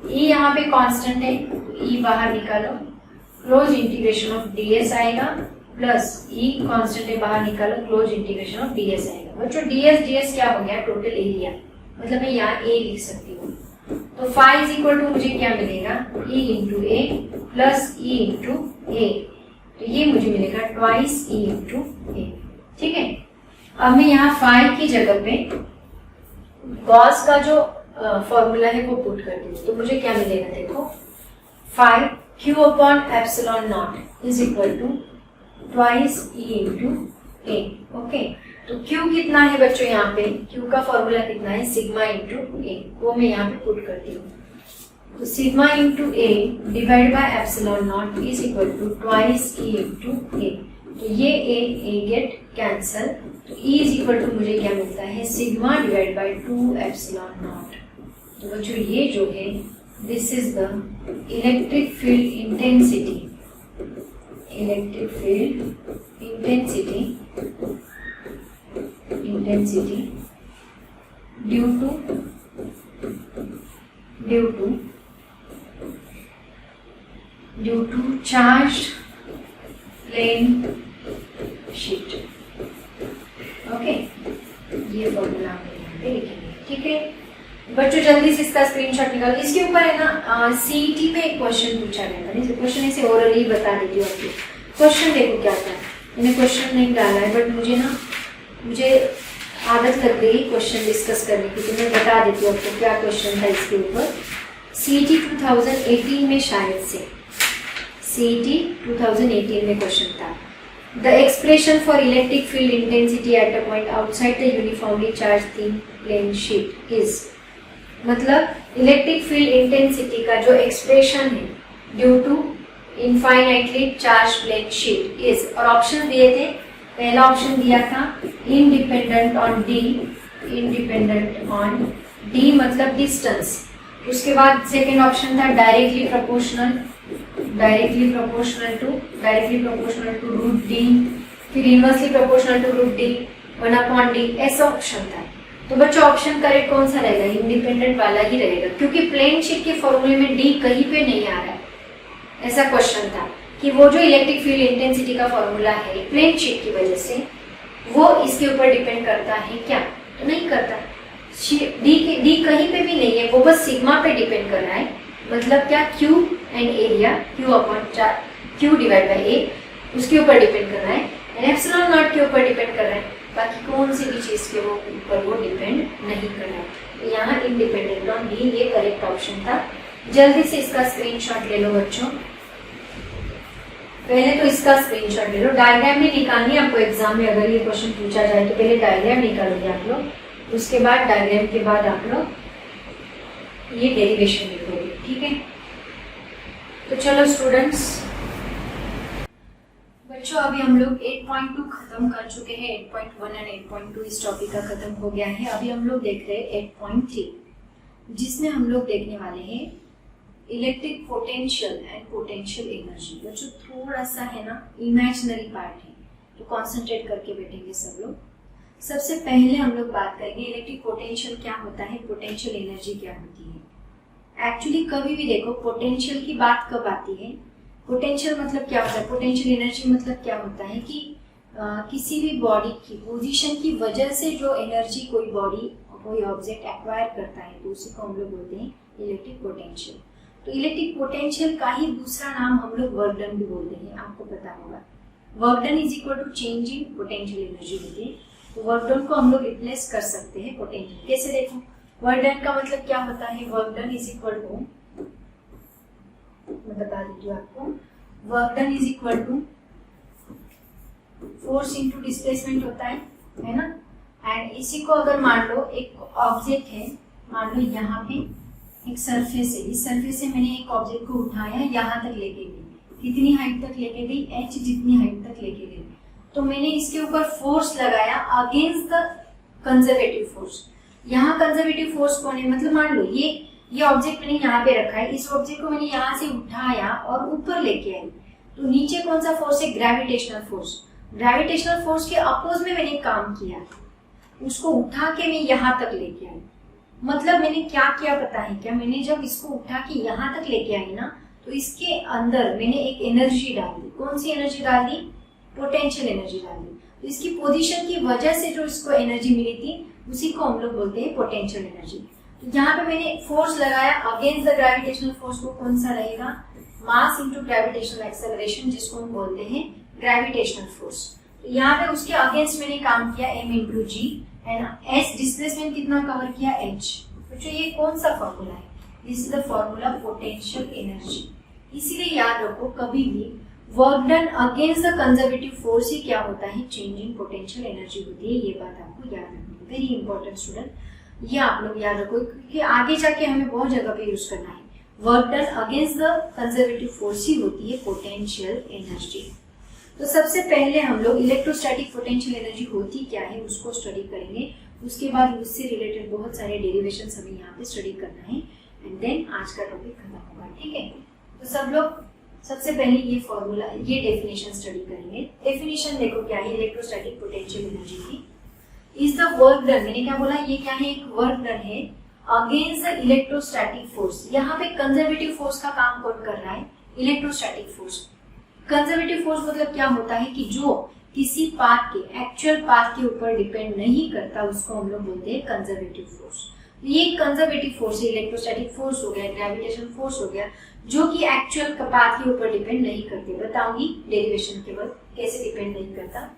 E यहाँ पे कांस्टेंट है, E बाहर निकालो, क्लोज इंटीग्रेशन ऑफ DS आएगा प्लस E कांस्टेंट है, बाहर निकालो, क्लोज इंटीग्रेशन ऑफ DS आएगा। बच्चों DS क्या हो गया? टोटल एरिया, मतलब मैं यहाँ A लिख सकती हूँ। तो phi इज इक्वल टू मुझे क्या मिलेगा? E into A plus E into A, तो ये मुझे मिलेगा ट्वाइस E इंटू A। ठीक है, अब मैं यहाँ phi की जगह पे गॉस का जो फॉर्मूला है वो पुट कर दी, तो मुझे क्या मिलेगा? देखो, phi q upon epsilon naught is equal to twice E into A। Okay, तो q कितना है बच्चों? यहाँ पे q का फॉर्मूला कितना है? सिग्मा इंटू A, वो मैं यहाँ पे पुट करती हूँ। तो sigma into A divide by epsilon naught is equal to twice E into A। तो ये A गेट कैंसल, तो E इज इक्वल टू मुझे क्या मिलता है? Sigma divide by 2 epsilon naught. तो बच्चों ये जो है, this is the electric field intensity, electric field intensity due to charged plane sheet. Okay, ये फॉर्मूला हम यहाँ पे लिखेंगे। ठीक है बच्चों, जल्दी से इसका स्क्रीनशॉट निकालो। इसके ऊपर है ना सीईटी में एक क्वेश्चन पूछा गया था, क्वेश्चन ऐसे ओरली बता देती हूँ आपको। क्वेश्चन देखो क्या था, मैंने क्वेश्चन नहीं डाला है बट मुझे आदत लग गई क्वेश्चन डिस्कस करने की, तो मैं बता देती हूँ आपको क्या क्वेश्चन था इसके ऊपर। सीईटी 2018 में शायद से, सीईटी 2018 में क्वेश्चन था। The expression for electric field intensity at a point outside the uniformly charged thin plane sheet is, मतलब इलेक्ट्रिक फील्ड इंटेंसिटी का जो एक्सप्रेशन है due to infinitely charge plane sheet is, और ऑप्शन दिए थे। पहला ऑप्शन दिया था इंडिपेंडेंट ऑन डी मतलब डिस्टेंस। उसके बाद सेकेंड ऑप्शन था directly proportional to root D, फिर inversely proportional to root D 1/d, ऐसा ऑप्शन था। तो बच्चों ऑप्शन करेक्ट कौन सा रहेगा? इंडिपेंडेंट वाला ही रहेगा, क्योंकि प्लेन शीट के फॉर्मूले में डी कहीं पे नहीं आ रहा है। ऐसा क्वेश्चन था कि वो जो इलेक्ट्रिक फील्ड इंटेंसिटी का फॉर्मूला है प्लेन शीट की वजह से, वो इसके ऊपर डिपेंड करता है क्या? तो नहीं करता। डी कहीं पे भी नहीं है, वो बस सिग्मा पे डिपेंड कर रहा है। मतलब क्या? Q and area, Q divide by A, उसके ऊपर डिपेंड कर रहा है, एंड एप्सिलॉन नॉट के ऊपर डिपेंड कर रहा है। बाकी कौन सी भी चीज के ऊपर वो डिपेंड नहीं कर रहा है। तो यहाँ इंडिपेंडेंट ऑन डी ये करेक्ट ऑप्शन था। जल्दी से इसका स्क्रीनशॉट ले लो बच्चों। पहले तो इसका स्क्रीनशॉट ले लो। डायग्राम भी निकालनी है आपको एग्जाम में, अगर ये क्वेश्चन पूछा जाए तो पहले डायग्राम निकालोगे आप लोग, उसके बाद डायग्राम के बाद आप लोग ये डेरिवेशन लिखोगे। ठीक है, तो चलो स्टूडेंट्स, बच्चों अभी हम लोग 8.2 खत्म कर चुके हैं। 8.1 एंड 8.2 इस टॉपिक का खत्म हो गया है। अभी हम लोग देख रहे हैं 8.3, जिसमें हम लोग देखने वाले हैं electric potential and potential energy. बच्चों थोड़ा सा है ना इमेजिनरी पार्ट है, तो कॉन्सेंट्रेट करके बैठेंगे सब लोग। सबसे पहले हम लोग बात करेंगे इलेक्ट्रिक पोटेंशियल क्या होता है, पोटेंशियल एनर्जी क्या होती है। एक्चुअली कभी भी देखो पोटेंशियल की बात कब आती है, पोटेंशियल मतलब क्या होता है, पोटेंशियल एनर्जी मतलब क्या होता है कि किसी भी बॉडी की पोजीशन की वजह से जो एनर्जी कोई बॉडी कोई ऑब्जेक्ट एक्वायर करता है तो उसी को हम लोग बोलते हैं इलेक्ट्रिक पोटेंशियल। तो इलेक्ट्रिक पोटेंशियल का ही दूसरा नाम हम लोग वर्क डन भी बोलते हैं, आपको पता होगा। Work done is equal to change in potential energy होती है। तो वर्क डन को हम लोग रिप्लेस कर सकते हैं पोटेंशियल। कैसे देखो, वर्क डन का मतलब क्या होता है, work done is equal to, मैं बता देती हूँ आपको, work done is equal to force into displacement होता है ना। एंड इसी को अगर मान लो एक ऑब्जेक्ट है, मान लो यहाँ पे एक सरफेस है, इस सरफेस से मैंने एक ऑब्जेक्ट को उठाया, यहाँ तक लेके गई, कितनी हाइट तक लेके गई, h जितनी हाइट तक लेके गई, तो मैंने इसके ऊपर फोर्स लगाया अगेंस्ट द कंजर्वेटिव फोर्स। यहाँ कंजर्वेटिव फोर्स कौन है, मतलब मान लो ये ऑब्जेक्ट मैंने यहाँ पे रखा है, इस ऑब्जेक्ट को मैंने यहाँ से उठाया और ऊपर लेके आई, तो नीचे कौन सा फोर्स है, ग्रेविटेशनल फोर्स। ग्रेविटेशनल फोर्स के अपोज में मैंने काम किया, उसको उठा के मैं यहाँ तक लेके आई। मतलब मैंने क्या किया पता है क्या, मैंने जब इसको उठा के यहाँ तक लेके आई ना, तो इसके अंदर मैंने एक एनर्जी डाल दी। कौन सी एनर्जी डाल दी, पोटेंशियल एनर्जी डाल दी। तो इसकी पोजीशन की वजह से जो इसको एनर्जी मिली थी उसी को हम लोग बोलते हैं पोटेंशियल एनर्जी। तो यहाँ पे मैंने फोर्स लगाया अगेंस्ट द ग्रेविटेशनल फोर्स, को कौन सा रहेगा, मास इनटू ग्रेविटेशनल एक्सेलरेशन, जिसको हम बोलते हैं ग्रेविटेशनल फोर्स। तो यहाँ पे उसके अगेंस्ट मैंने काम किया m into g, and s displacement कितना कवर किया, h। तो ये कौन सा फॉर्मूला है, this is the formula potential energy. इसीलिए याद रखो कभी भी work done against the conservative force ही क्या होता है, चेंज इन पोटेंशियल एनर्जी होती है। ये बात आपको याद रखनी है, वेरी इंपॉर्टेंट स्टूडेंट, ये आप लोग याद रखो क्योंकि आगे जाके हमें बहुत जगह पे यूज करना है। Work done against the conservative force ही होती है पोटेंशियल एनर्जी। तो सबसे पहले हम लोग इलेक्ट्रोस्टैटिक पोटेंशियल एनर्जी होती क्या है उसको स्टडी करेंगे, उसके बाद उससे रिलेटेड बहुत सारे डेरिवेशंस हमें यहाँ पे स्टडी करना है, एंड देन आज का टॉपिक खत्म होगा, ठीक है। तो सब लोग सबसे पहले ये फॉर्मूला, ये डेफिनेशन स्टडी करेंगे। डेफिनेशन देखो क्या है इलेक्ट्रोस्टैटिक पोटेंशियल एनर्जी की, इज द वर्क डन, मैंने क्या बोला, ये क्या है, एक वर्क डन है अगेंस्ट द इलेक्ट्रोस्टैटिक फोर्स। यहाँ पे कंजर्वेटिव फोर्स का काम कौन कर रहा है, इलेक्ट्रोस्टैटिक फोर्स। कंजर्वेटिव फोर्स मतलब क्या होता है कि जो किसी पाथ के, एक्चुअल पाथ के ऊपर डिपेंड नहीं करता, उसको हम लोग बोलते हैं कंजर्वेटिव फोर्स। ये कंजर्वेटिव फोर्स है, इलेक्ट्रोस्टैटिक फोर्स हो गया, ग्रेविटेशनल फोर्स हो गया, जो कि एक्चुअल पाथ के ऊपर डिपेंड नहीं करते। बताऊंगी डेरिवेशन के बाद कैसे डिपेंड नहीं करता।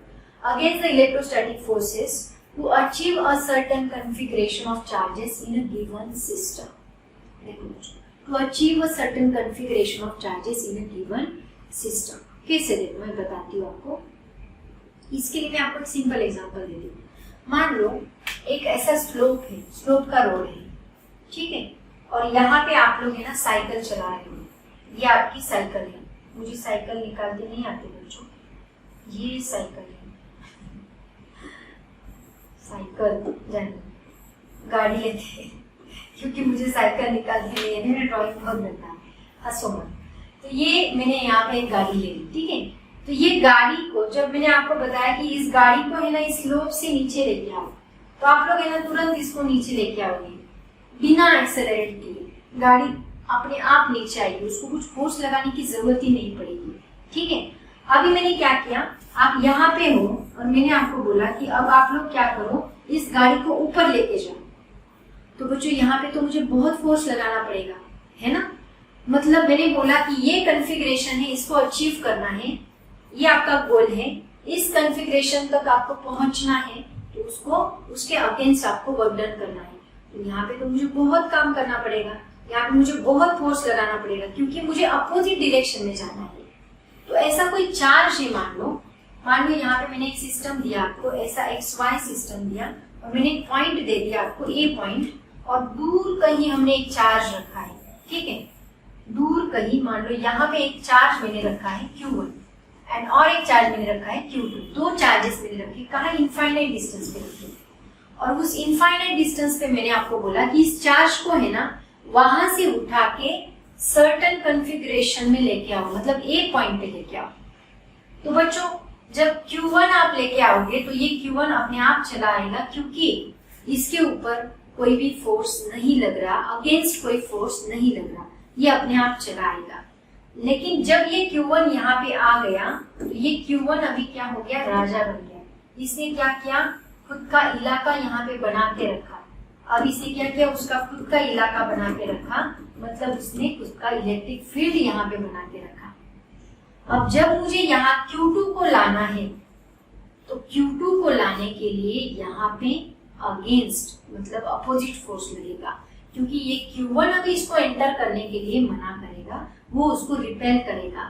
Against the electrostatic forces to achieve a certain configuration of charges in a given system. देखो, to achieve a certain configuration of charges in a given system कैसे, देखो मैं बताती हूँ आपको। इसके लिए मैं आपको एक सिंपल एग्जांपल देती हूँ। मान लो एक ऐसा स्लोप है, स्लोप का रोड है, ठीक है, और यहाँ पे आप लोग है ना साइकिल चला रहे हो, ये आपकी साइकिल है। मुझे साइकिल निकालते नहीं आते बच्चों, ये साइकिल है, साइकिल जाने गाड़ी लेते हैं क्योंकि मुझे साइकिल निकालते नहीं है, मेरा ड्राइंग बहुत बनता है, हंसो मत। तो ये मैंने यहाँ पे एक गाड़ी ले ली, ठीक है। तो ये गाड़ी को जब मैंने आपको बताया कि इस गाड़ी को है ना इस स्लोप से नीचे लेके आओ, तो आप लोग है ना तुरंत इसको नीचे लेके आओगे बिना एक्सेलरेट किए। गाड़ी अपने आप नीचे आएगी, उसको कुछ फोर्स लगाने की जरूरत ही नहीं पड़ेगी, ठीक है। अभी मैंने क्या किया, आप यहाँ पे हो और मैंने आपको बोला कि अब आप लोग क्या करो, इस गाड़ी को ऊपर लेके जाओ। तो बच्चों यहाँ पे तो मुझे बहुत फोर्स लगाना पड़ेगा, है ना। मतलब मैंने बोला कि ये कॉन्फ़िगरेशन है, इसको अचीव करना है, ये आपका गोल है, इस कॉन्फ़िगरेशन तक आपको पहुंचना है, तो उसको उसके अगेंस्ट आपको वर्क डन करना है। तो यहाँ पे तो मुझे बहुत काम करना पड़ेगा, यहाँ पे मुझे बहुत फोर्स लगाना पड़ेगा क्योंकि मुझे अपोजिट डायरेक्शन में जाना है। तो ऐसा कोई चार्ज है, मान लो यहाँ पे मैंने एक सिस्टम दिया आपको, ऐसा XY सिस्टम दिया और मैंने एक पॉइंट दे दिया आपको A पॉइंट, और दूर कहीं हमने एक चार्ज रखा है, ठीक है। दूर कहीं मान लो यहाँ पे एक चार्ज मैंने रखा है Q1 एंड और एक चार्ज मैंने रखा है Q2। दो चार्जेस मैंने रखे, कहाँ, इनफाइनाइट डिस्टेंस पे रखे, और उस इनफाइनाइट डिस्टेंस पे मैंने आपको बोला कि इस चार्ज को है ना वहां से उठा के सर्टेन कॉन्फ़िगरेशन में लेके आओ, मतलब A पॉइंट पे लेके आओ। तो बच्चों जब Q1 आप लेके आओगे तो ये Q1 अपने आप चला आएगा, क्योंकि इसके ऊपर कोई भी फोर्स नहीं लग रहा, अगेंस्ट कोई फोर्स नहीं लग रहा, ये अपने आप चला आएगा। लेकिन जब ये Q1 यहाँ पे आ गया तो ये Q1 अभी क्या हो गया, राजा बन गया। इसने क्या किया, खुद का इलाका यहाँ पे बना के रखा। अब इसे क्या किया, उसका खुद का इलाका बना के रखा, मतलब उसने खुद का इलेक्ट्रिक फील्ड यहाँ पे बना के रखा। अब जब मुझे यहाँ Q2 को लाना है तो Q2 को लाने के लिए यहाँ पे अगेंस्ट मतलब अपोजिट फोर्स लगेगा, क्योंकि ये Q1 अभी इसको एंटर करने के लिए मना करेगा, वो उसको रिपेल करेगा।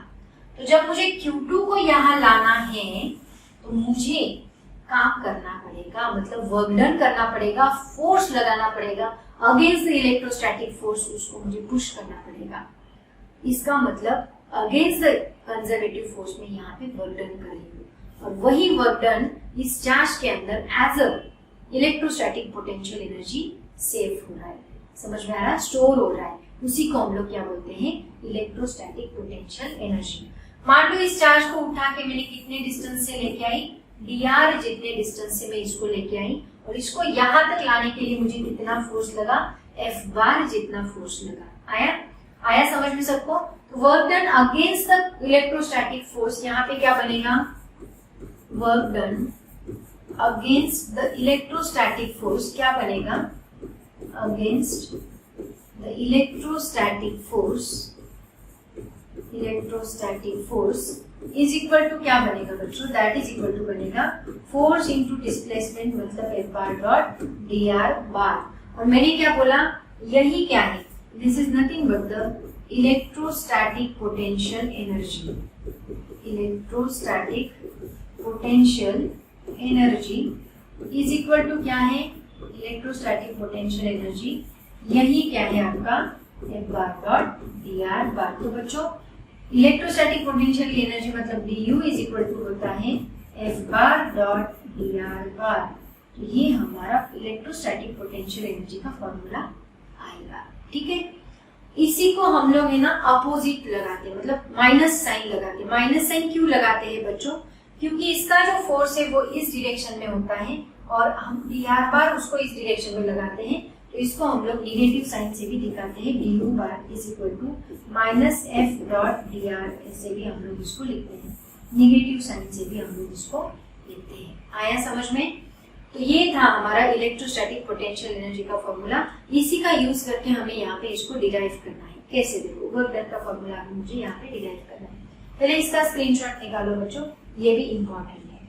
तो जब मुझे Q2 को यहाँ लाना है तो मुझे काम करना पड़ेगा, मतलब वर्क डन करना पड़ेगा, फोर्स लगाना पड़ेगा अगेंस्ट द इलेक्ट्रोस्टैटिक फोर्स, उसको मुझे पुश करना पड़ेगा। इसका मतलब अगेंस्ट द कंजर्वेटिव फोर्स में यहाँ पे वर्क डन करेंगे, और वही वर्क डन इस चार्ज के अंदर as a electrostatic potential energy save हो रहा है, समझ में आ रहा है, स्टोर हो रहा है। उसी को हम लोग क्या बोलते हैं, इलेक्ट्रोस्टैटिक पोटेंशियल एनर्जी। मान लो इस चार्ज को उठा के मैंने कितने डिस्टेंस से लेके आई, dr जितने डिस्टेंस से मैं इसको लेके आई, और इसको यहाँ तक लाने के लिए मुझे कितना फोर्स लगा, F बार जितना फोर्स लगा। आया समझ में सबको। तो work done against the electrostatic force, यहाँ पे क्या बनेगा, work done against the electrostatic force क्या बनेगा, against the electrostatic force is equal to क्या बनेगा बच्चों, दैट इज इक्वल टू बनेगा फोर्स इंटू डिस्प्लेसमेंट मतलब F bar dot dr bar. और मैंने क्या बोला, यही क्या है, this is nothing but the electrostatic potential energy. Electrostatic potential energy is equal to क्या है, इलेक्ट्रोस्टैटिक पोटेंशियल एनर्जी, यही क्या है आपका F बार डॉट dr बार। तो बच्चों इलेक्ट्रोस्टैटिक पोटेंशियल की एनर्जी मतलब du इज इक्वल टू होता है F बार डॉट dr बार। तो ये हमारा इलेक्ट्रोस्टैटिक पोटेंशियल एनर्जी का फॉर्मूला आएगा, ठीक है। इसी को हम लोग है ना अपोजिट लगाते हैं, मतलब माइनस साइन लगाते हैं। माइनस साइन क्यों लगाते हैं बच्चों, क्योंकि इसका जो फोर्स है वो इस डायरेक्शन में होता है और हम dr बार उसको इस डायरेक्शन में लगाते हैं, तो इसको हम लोग निगेटिव साइन से भी दिखाते हैं, du bar is equal to minus F dot dr, ऐसे भी हम लोग इसको लिखते हैं, निगेटिव साइन से भी हम लोग इसको लिखते हैं। आया समझ में। तो ये था हमारा इलेक्ट्रोस्टैटिक पोटेंशियल एनर्जी का फॉर्मूला। इसी का यूज करके हमें यहाँ पे इसको डिराइव करना है। कैसे, देखो वर्क डन का फॉर्मूला मुझे यहाँ पे डिराइव करना है। पहले इसका स्क्रीनशॉट निकालो बच्चों, ये भी इम्पोर्टेंट है।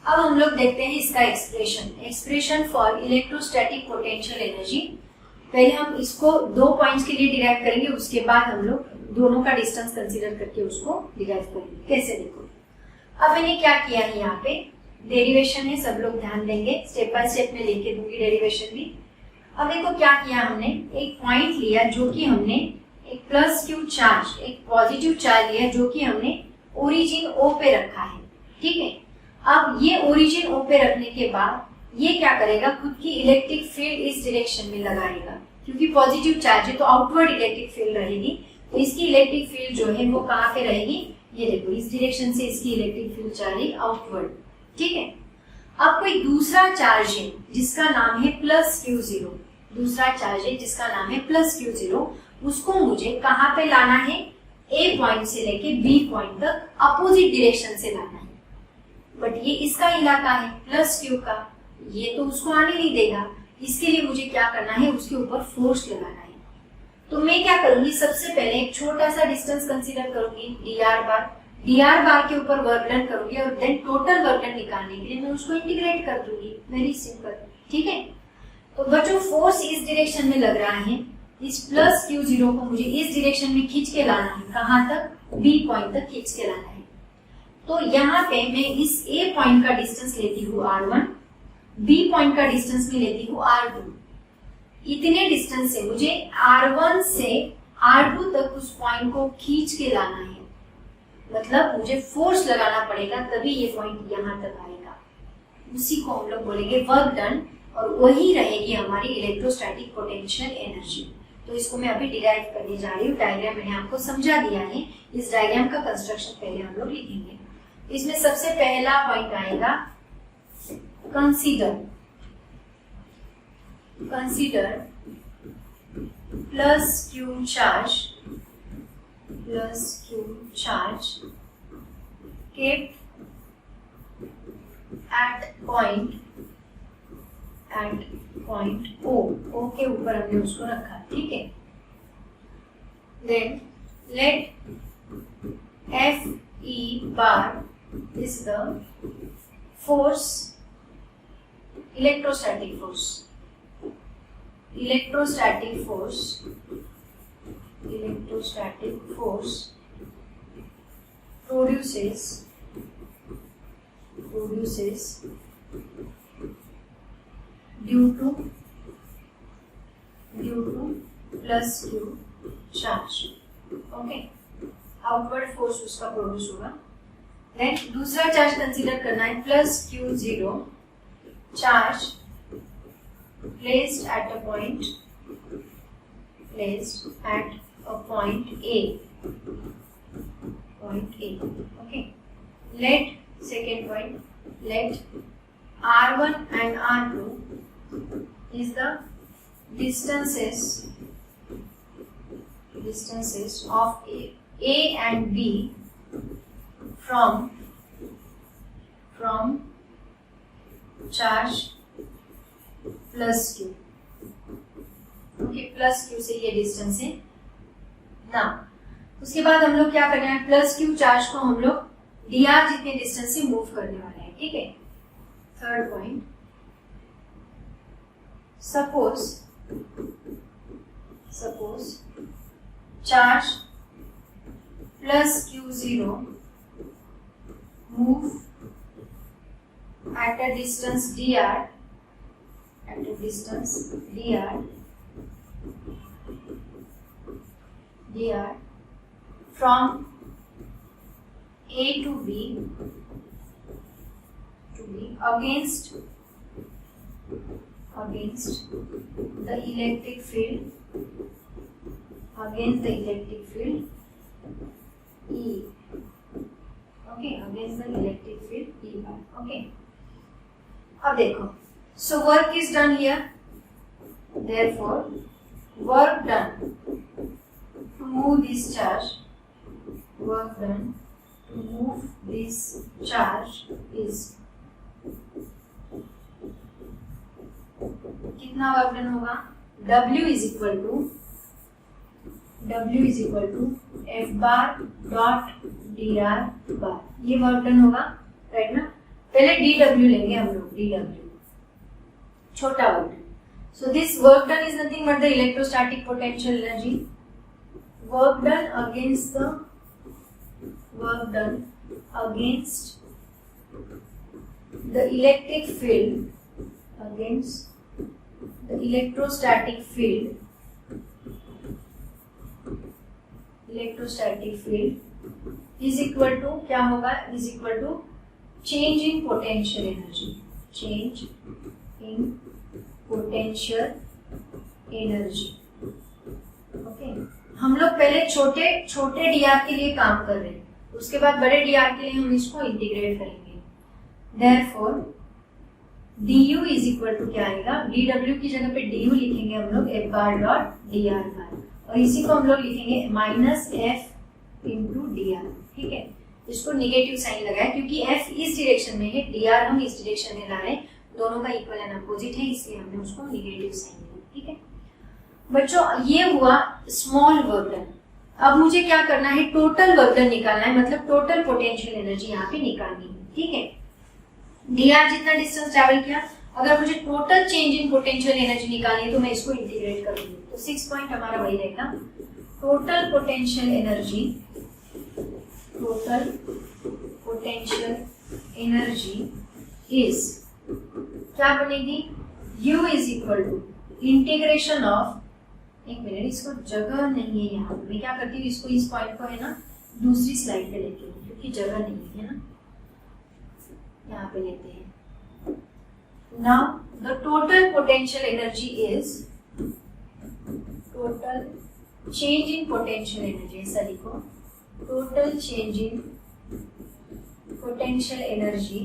अब हम लोग देखते हैं इसका expression for electrostatic potential energy. पहले हम इसको 2 पॉइंट्स के लिए डिराइव करेंगे, उसके बाद हम लोग दोनों का डिस्टेंस कंसीडर करके उसको डिराइव करेंगे। कैसे, देखो अब मैंने क्या किया है, यहाँ पे डेरिवेशन है, सब लोग ध्यान देंगे, स्टेप बाय स्टेप में लेके दूंगी डेरिवेशन भी। अब देखो क्या किया हमने, एक पॉइंट लिया जो कि हमने एक प्लस क्यू चार्ज, एक पॉजिटिव चार्ज लिया जो कि हमने ओरिजिन O पे रखा है, ठीक है। अब ये ओरिजिन O पे रखने के बाद ये क्या करेगा, खुद की इलेक्ट्रिक फील्ड इस डायरेक्शन में लगाएगा, क्योंकि पॉजिटिव चार्ज है तो आउटवर्ड इलेक्ट्रिक फील्ड रहेगी। तो इसकी इलेक्ट्रिक फील्ड जो है वो कहाँ पे रहेगी, ये देखो इस डायरेक्शन से इसकी इलेक्ट्रिक फील्ड जा रही आउटवर्ड, ठीक है। अब कोई दूसरा चार्ज है जिसका नाम है प्लस Q0, दूसरा चार्ज है जिसका नाम है प्लस Q0, उसको मुझे कहाँ पे लाना है, A पॉइंट से लेके B पॉइंट तक अपोजिट डायरेक्शन से लाना है। बट ये इसका इलाका है प्लस Q का, ये तो उसको आने नहीं देगा, इसके लिए मुझे क्या करना है, उसके ऊपर फोर्स लगाना है। तो मैं क्या करूंगी, सबसे पहले एक छोटा सा डिस्टेंस कंसीडर करूंगी dr बार के ऊपर वर्क डन करूंगी और देन टोटल वर्क डन निकालने के लिए मैं उसको इंटीग्रेट कर दूंगी, वेरी सिंपल, ठीक है। तो बच्चों फोर्स इस डायरेक्शन में लग रहा है, इस प्लस Q0 को मुझे इस डायरेक्शन में खींच के लाना है, कहाँ तक, B पॉइंट तक खींच के लाना है। तो यहाँ पे मैं इस A पॉइंट का डिस्टेंस लेती हूँ R1, B पॉइंट का डिस्टेंस में लेती हूँ R2। इतने डिस्टेंस से मुझे R1 से R2 तक उस पॉइंट को खींच के लाना है, मतलब मुझे फोर्स लगाना पड़ेगा तभी ये पॉइंट यहाँ तक आएगा। उसी को हम लोग बोलेंगे वर्क डन, और वही रहेगी हमारी इलेक्ट्रोस्टैटिक पोटेंशियल एनर्जी। तो इसको मैं अभी डिराइव करने जा रही हूँ। डायग्राम मैंने आपको समझा दिया है, इस डायग्राम का कंस्ट्रक्शन पहले हम लोग लिखेंगे। इसमें सबसे पहला पॉइंट आएगा consider plus Q charge kept at point O के ऊपर हमने उसको रखा, ठीक है। Then let Fe bar is the force, electrostatic force produces due to plus Q charge, okay. Outward force उसका प्रोड्यूस होगा। देन दूसरा चार्ज कंसीडर करना है plus Q0 charge placed at a point A, okay। Let second point, let R1 and R2 is the distances of A and B from charge plus Q, okay. Plus Q से ये डिस्टेंस है ना। उसके बाद हम लोग क्या करना है, प्लस Q चार्ज को हम लोग dr जितने डिस्टेंस से मूव करने वाले हैं, ठीक है। Third point, suppose charge plus Q0 move at a distance dr from A to B against the electric field E, okay, against the electric field E bar, okay। अब देखो, so work is done here, therefore work done to move this charge is कितना वर्क डन होगा, W is equal to F bar dot dr bar, ये वर्क डन होगा, राइट ना। पहले dW लेंगे हम लोग, dW छोटा work done. So this work done is nothing but the electrostatic potential energy, work done against the electric field, the electrostatic field is equal to क्या होगा, is equal to change in potential energy, okay. हम लोग पहले छोटे dr के लिए काम कर रहे हैं, उसके बाद बड़े dr के लिए हम इसको इंटीग्रेट करेंगे। therefore du is equal to क्या आएगा, dw की जगह पे du लिखेंगे हम लोग f bar dot dr bar, और इसी को हम लोग लिखेंगे माइनस f इंटू dr, ठीक है। इसको निगेटिव साइन लगाए क्योंकि f इस डायरेक्शन में है, dr हम इस डायरेक्शन में ला रहे हैं, दोनों का इक्वल एंड अपोजिट है, इसलिए हमने उसको निगेटिव साइन दिया, ठीक है। बच्चों ये हुआ स्मॉल वर्क डन। अब मुझे क्या करना है, टोटल वर्क डन निकालना है, मतलब टोटल पोटेंशियल एनर्जी यहाँ पे निकालनी है, ठीक है। dr जितना डिस्टेंस ट्रैवल किया, अगर मुझे total change in potential energy निकालनी है तो मैं इसको इंटीग्रेट करूंगी, तो 6 पॉइंट हमारा वही रहेगा, टोटल पोटेंशियल एनर्जी इज क्या बनेगी, u is equal to integration of, एक मिनट, इसको जगह नहीं है यहाँ, मैं क्या करती हूँ, इसको इस पॉइंट को है ना दूसरी स्लाइड पे लेती हूँ क्योंकि जगह नहीं है ना, यहाँ पे लेते हैं। Now the total potential energy is total change in potential energy, ऐसा लिखो, total change in potential energy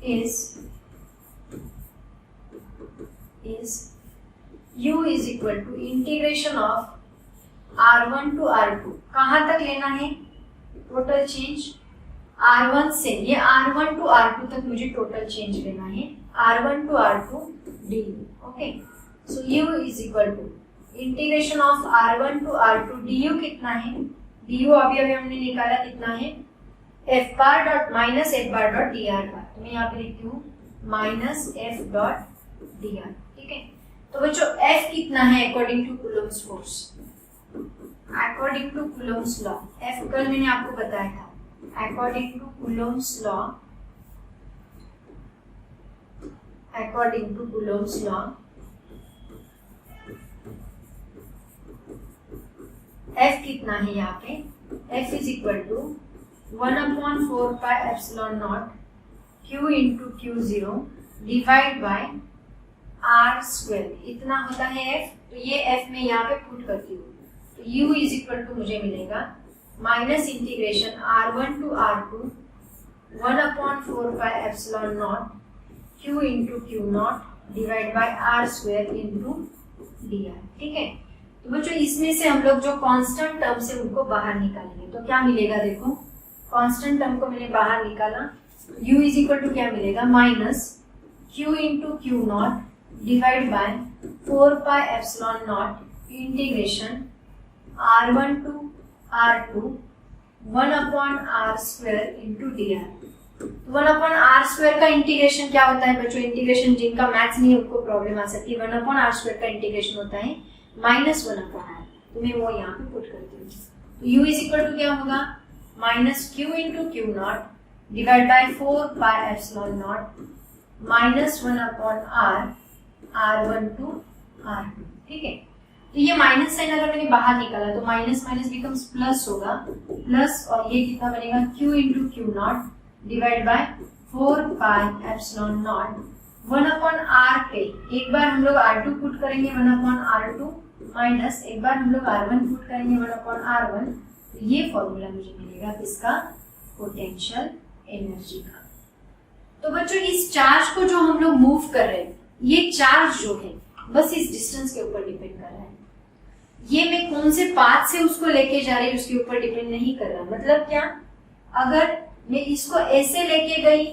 is U is equal to integration of R1 to R2। कहाँ तक लेना है टोटल चेंज? R1 से, ये R1 to R2 तक मुझे टोटल चेंज लेना है, R1 to R2 du। Okay, so U is equal to integration of R1 to R2 du कितना है? du अभी हमने निकाला कितना है, f bar dot minus f bar dot dr बार। तो मैं यहाँ पे लिखती हूँ माइनस f डॉट dr। ठीक है, तो बच्चों f कितना है according to Coulomb's force? According to Coulomb's law, f कल मैंने आपको बताया था, according to Coulomb's law, according to Coulomb's law f कितना है यहाँ पे? f is equal to 1/4 pi epsilon naught q into q0 divide by r square, इतना होता है f। तो ये f मैं यहाँ पे पुट करती हूँ, तो u इज इक्वल टू मुझे मिलेगा minus integration R1 to R2 1/4 pi epsilon naught q into q0 divide by r square into dr। ठीक है, तो बच्चों इसमें से हम लोग जो कांस्टेंट टर्म से उनको बाहर निकालेंगे, तो क्या मिलेगा? देखो कांस्टेंट टर्म को मैंने बाहर निकाला, u इज इक्वल टू क्या मिलेगा? Minus q into q0 divide bye 4 pi epsilon not integration R1 to R2 1/r square into dr। 1/r square का इंटीग्रेशन क्या होता है बच्चों? इंटीग्रेशन जिनका मैथ्स नहीं है उनको प्रॉब्लम आ सकती है। 1/r स्क्वायर का इंटीग्रेशन होता है -1/r, तो मैं वो यहाँ पे पुट करती हूँ। तो u इज इक्वल टू क्या होगा? Minus q into q0 divide bye 4 pi epsilon not -1/r R1 to R2। ठीक है, तो ये माइनस साइन अगर मैंने बाहर निकाला तो माइनस माइनस बिकम्स प्लस होगा, प्लस और ये कितना बनेगा? q into q0 divide bye 4 pi epsilon not 1/r पे एक बार हम लोग R2 पुट करेंगे 1/r2 माइनस एक बार हम लोग R1 पुट करेंगे 1/r1। तो ये फॉर्मूला मुझे मिलेगा किसका? पोटेंशियल एनर्जी का। तो बच्चों इस चार्ज को जो हम लोग मूव कर रहे हैं, ये चार्ज जो है बस इस डिस्टेंस के ऊपर डिपेंड कर रहा है। ये मैं कौन से पाथ से उसको लेके जा रही हूँ उसके ऊपर डिपेंड नहीं कर रहा। मतलब क्या? अगर मैं इसको ऐसे लेके गई,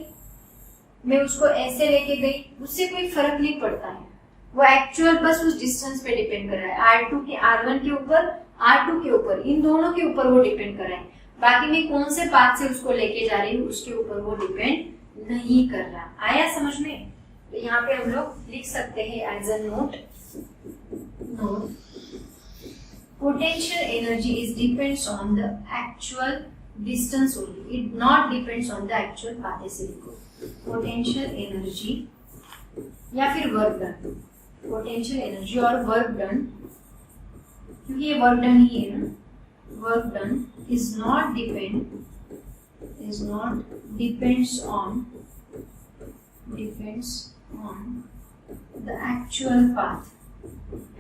मैं उसको ऐसे लेके गई, उससे कोई फर्क नहीं पड़ता है, वो एक्चुअल बस उस डिस्टेंस पे डिपेंड कर रहा है। R2 के R1 के ऊपर, R2 के ऊपर, इन दोनों के ऊपर वो डिपेंड कर रहा है। बाकी मैं कौन से पाथ से उसको लेके जा रही हूँ उसके ऊपर वो डिपेंड नहीं कर रहा। आया समझ में? तो यहाँ पे हम लोग लिख सकते हैं as a note, potential energy is depends on the actual distance only, it not depends on the actual path। ऐसे लिखो potential energy या फिर वर्क डन, potential energy और वर्क डन, क्योंकि ये वर्क डन ही है ना, work done is not depends on the actual path,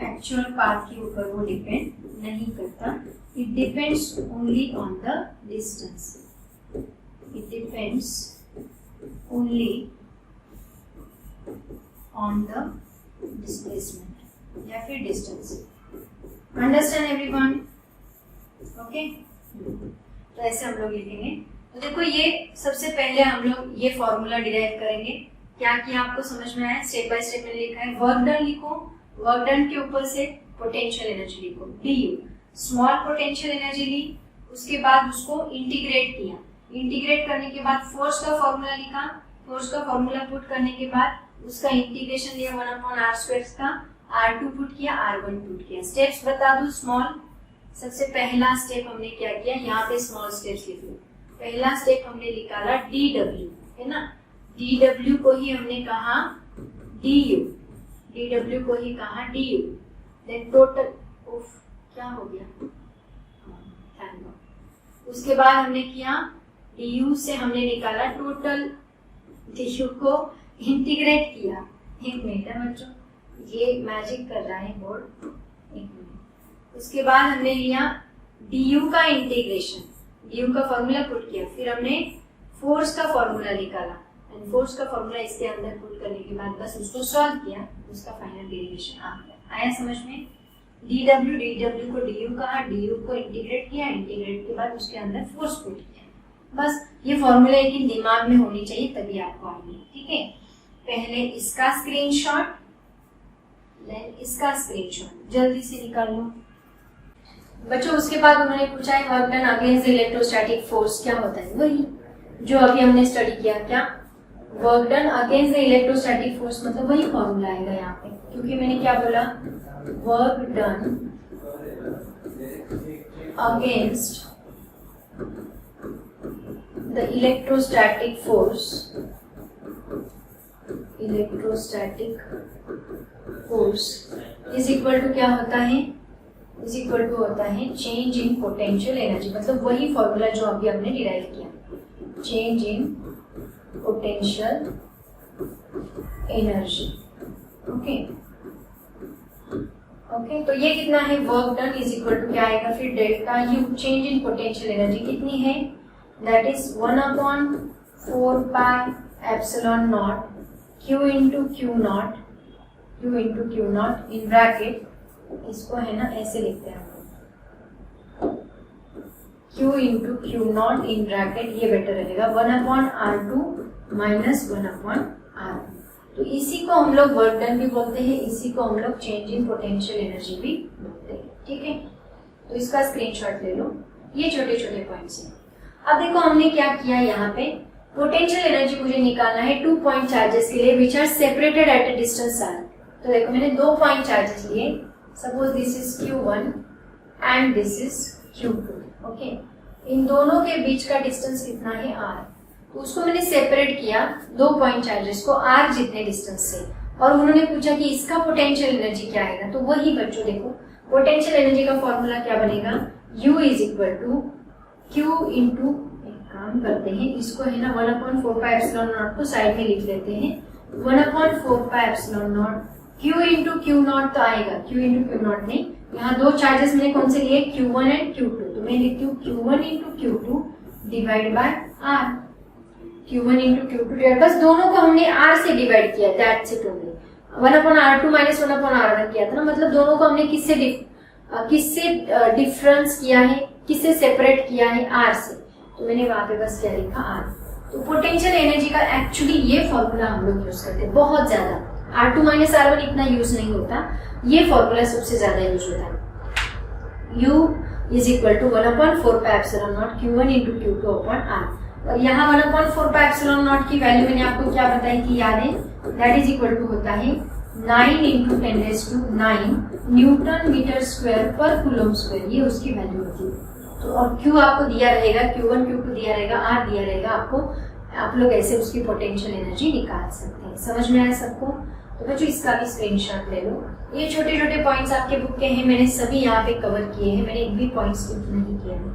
actual path के ऊपर वो डिपेंड नहीं करता। It depends only on the distance, it depends only on the displacement या फिर डिस्टेंस। Understand everyone? ओके, तो ऐसे हम लोग लिखेंगे। तो देखो ये सबसे पहले हम लोग ये फॉर्मूला डिराइव करेंगे। क्या किया आपको समझ में आया? स्टेप बाय स्टेप मैंने लिखा है। वर्क डन लिखो, वर्क डन के ऊपर से पोटेंशियल एनर्जी लिखो, du। स्मॉल पोटेंशियल एनर्जी ली, उसके बाद उसको इंटीग्रेट किया, इंटीग्रेट करने के बाद फोर्स का फॉर्मूला लिखा, फोर्स का फॉर्मूला पुट करने के बाद उसका इंटीग्रेशन लिया 1/r² का, R2 पुट किया, R1 पुट किया। स्टेप्स बता दूं स्मॉल। सबसे पहला स्टेप हमने क्या किया, यहाँ पे स्मॉल स्टेप्स लिख लो। पहला स्टेप हमने निकाला dw, है ना, dw को ही हमने कहा du, dw को ही कहा du। देन टोटल, उफ क्या हो गया, थैंक गॉड। उसके बाद हमने किया du से हमने निकाला टोटल, du को इंटीग्रेट किया। एक मिनट है बच्चों, ये मैजिक कर रहा है बोर्ड, एक मिनट। उसके बाद हमने लिया du का इंटीग्रेशन, du का फॉर्मूला पुट किया, फिर हमने फोर्स का फॉर्मूला निकाला एंड फोर्स का फॉर्मूला इसके अंदर पुट करने के बाद बस उसको सॉल्व किया, उसका फाइनल डेरिवेशन आ गया। आया समझ में? dw को du कहा, du को इंटीग्रेट किया, इंटीग्रेट के बाद उसके अंदर फोर्स पुट किया। बस ये फॉर्मूला लेकिन दिमाग में होनी चाहिए तभी आपको आएगी, ठीक है। पहले इसका स्क्रीनशॉट, देन इसका स्क्रीनशॉट, जल्दी से निकाल लो बच्चों। उसके बाद उन्होंने पूछा है work done against the electrostatic force क्या होता है, वही जो अभी हमने स्टडी किया। क्या work done against the electrostatic force, मतलब वही फॉर्मूला आएगा यहाँ पे, क्योंकि मैंने क्या बोला, work done against the electrostatic force is equal to क्या होता है, इज इक्वल टू होता है चेंज इन पोटेंशियल एनर्जी, मतलब वही फॉर्मूला जो अभी हमने डिराइव किया, change in potential energy. Okay okay, तो ये कितना है, work done is equal to क्या आएगा फिर, delta U, change in potential energy कितनी है, that is 1/4 pi epsilon naught Q into Q naught, in bracket, इसको है ना ऐसे लिखते हैं हम, Q into Q naught in bracket, ये बेटर रहेगा, 1/R2 माइनस 1/R1। तो इसी को हम लोग वर्क डन भी बोलते हैं, इसी को हम लोग चेंज इन पोटेंशियल एनर्जी भी बोलते हैं, ठीक है। तो इसका स्क्रीनशॉट ले लो, ये छोटे छोटे पॉइंट्स हैं। अब देखो हमने क्या किया, यहाँ पे पोटेंशियल एनर्जी मुझे निकालना है 2 पॉइंट चार्जेस के लिए which are separated at a distance r। तो देखो मैंने 2 पॉइंट चार्जेस लिए, suppose this is Q1 and this is Q2। Okay, इन दोनों के बीच का डिस्टेंस कितना है r, तो उसको मैंने सेपरेट किया 2 पॉइंट चार्जेस को r जितने डिस्टेंस से, और उन्होंने पूछा कि इसका पोटेंशियल एनर्जी क्या आएगा। तो वही बच्चों देखो पोटेंशियल एनर्जी का फॉर्मूला क्या बनेगा, U is equal to Q into, काम करते हैं इसको है ना 1/4 पाई एप्सिलॉन नॉट को साइड में लिख लेते हैं, 1/4 pi epsilon naught Q into Q naught तो आएगा, Q इंटू क्यू नॉट नहीं, यहाँ 2 चार्जेस मैंने कौन से लिए, Q1 एंड Q2, तो मैं लिखती हूँ Q1 into Q2 divide by R, Q1 into Q2, बस दोनों को हमने R से डिवाइड किया, that's it only. 1/R2 minus 1/R1 किया था ना, मतलब दोनों को हमने किससे डिफरेंस किया है, किससे सेपरेट किया है, R से। तो मैंने वहां पे बस क्या लिखा, R। तो पोटेंशियल एनर्जी का एक्चुअली ये फॉर्मूला हम लोग यूज करते हैं बहुत ज्यादा, R2 माइनस R1 इतना यूज नहीं होता, ये फॉर्मूला सबसे ज्यादा यूज होता है। U is equal to 1/4 pi epsilon naught Q1 into Q2 upon R, और यहाँ 1/4 पाई एप्सिलॉन नॉट की वैल्यू मैंने आपको क्या बताई कि याद है, दैट इज इक्वल टू होता है 9 इंटू 10⁹ न्यूटन मीटर स्क्वायर पर कूलम स्क्वायर, ये उसकी वैल्यू होती है। तो और Q आपको दिया रहेगा, Q1 Q2 दिया रहेगा, R दिया रहेगा आपको, आप लोग ऐसे उसकी पोटेंशियल एनर्जी निकाल सकते हैं। समझ में आया सबको? तो बच्चों इसका भी स्क्रीनशॉट ले लो। ये छोटे छोटे पॉइंट्स आपके बुक के हैं, मैंने सभी यहाँ पे कवर किए हैं, मैंने एक भी पॉइंट स्किप नहीं किया है।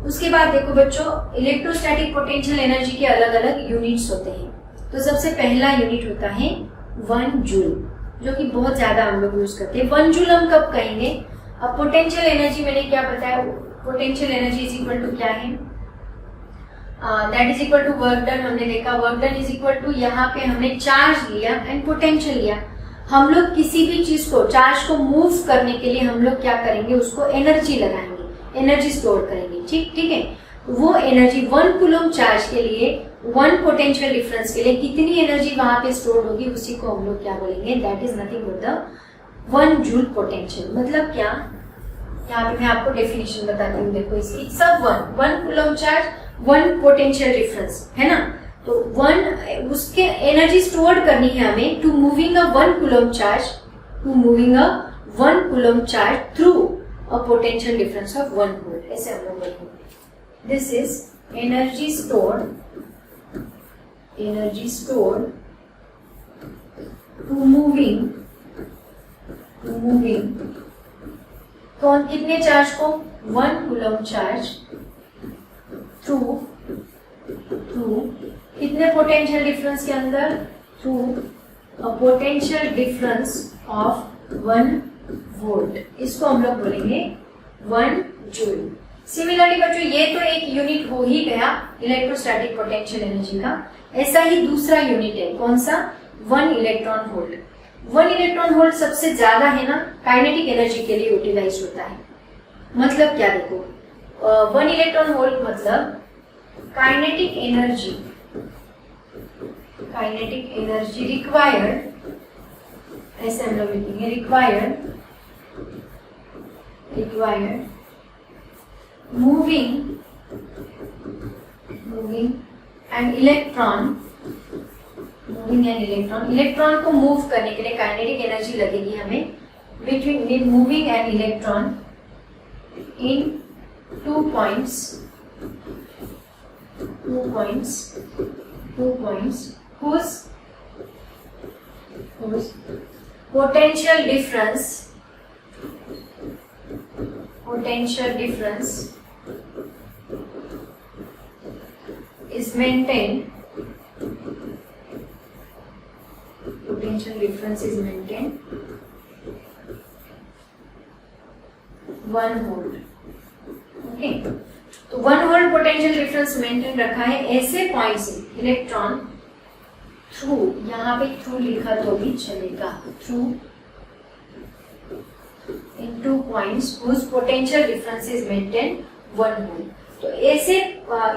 उसके बाद देखो बच्चों, इलेक्ट्रोस्टैटिक पोटेंशियल एनर्जी के अलग अलग यूनिट्स होते हैं। तो सबसे पहला यूनिट होता है 1 जूल, जो कि बहुत ज्यादा हम लोग यूज करते हैं। 1 जूल हम कब कहेंगे, अब पोटेंशियल एनर्जी मैंने क्या बताया, potential energy is equal to क्या है, that is equal to work done. हमने देखा work done is equal to, यहाँ पे हमने चार्ज लिया एंड पोटेंशियल लिया। हम लोग किसी भी चीज को, चार्ज को मूव करने के लिए हम लोग क्या करेंगे, उसको एनर्जी लगाएंगे, एनर्जी स्टोर करेंगे, ठीक है। वो एनर्जी 1 कूलम चार्ज के लिए, 1 पोटेंशियल डिफरेंस के लिए कितनी एनर्जी वहां पे स्टोर होगी, उसी को हम लोग क्या बोलेंगे, that is nothing but the 1 joule potential. मतलब क्या, यहाँ पे मैं आपको डेफिनेशन बताती हूँ, देखो इसकी, सब 1 कूलम चार्ज 1 पोटेंशियल डिफरेंस है ना, तो 1 उसके एनर्जी स्टोर करनी है हमें to moving a 1 coulomb charge, to moving a 1 coulomb charge through a potential difference of 1 volt, ऐसे हम लोग बोलेंगे। This is energy stored to moving कौन, कितने चार्ज को, 1 कूलम चार्ज थ्रू कितने पोटेंशियल डिफरेंस के अंदर, through a potential difference of 1 volt, इसको हम लोग बोलेंगे 1 जूल। सिमिलरली बच्चों ये तो एक यूनिट हो ही गया इलेक्ट्रोस्टैटिक पोटेंशियल एनर्जी का। ऐसा ही दूसरा यूनिट है, कौन सा? 1 इलेक्ट्रॉन वोल्ट। 1 इलेक्ट्रॉन वोल्ट सबसे ज्यादा है ना काइनेटिक एनर्जी के लिए यूटिलाइज होता है। मतलब क्या देखो, 1 इलेक्ट्रॉन वोल्ट मतलब काइनेटिक एनर्जी रिक्वायर्ड, ऐसे हम लोग लिखेंगे required moving and electron electron को मूव करने के लिए काइनेटिक एनर्जी लगेगी हमें between moving and electron in 2 points whose potential difference is maintained 1 volt. Okay, तो 1 वोल्ट पोटेंशियल डिफरेंस मेंटेन रखा है ऐसे पॉइंट से इलेक्ट्रॉन थ्रू, यहाँ पे थ्रू लिखा तो भी चलेगा, through in 2 points whose potential difference is maintained 1 volt. तो ऐसे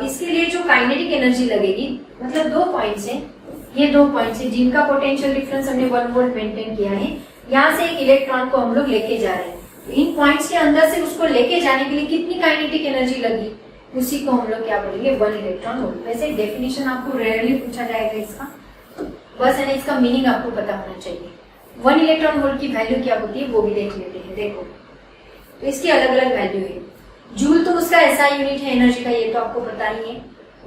इसके लिए जो काइनेटिक एनर्जी लगेगी, मतलब 2 पॉइंट्स हैं, ये 2 पॉइंट्स हैं जिनका पोटेंशियल डिफरेंस हमने 1 वोल्ट मेंटेन किया है। यहाँ से एक इलेक्ट्रॉन को हम लोग लेके जा रहे हैं, इन पॉइंट्स के अंदर से उसको लेके जाने के लिए कितनी काइनेटिक एनर्जी लगी, उसी को हम लोग क्या बोलेंगे 1 इलेक्ट्रॉन वोल्ट। वैसे डेफिनेशन आपको रेयरली पूछा जाएगा इसका, बस है ना, इसका मीनिंग आपको पता होना चाहिए। 1 इलेक्ट्रॉन वोल्ट की वैल्यू क्या होती है वो भी देख लेते हैं। देखो, तो इसकी अलग अलग वैल्यू है। जूल तो उसका ऐसा यूनिट है एनर्जी का, ये तो आपको पता ही है।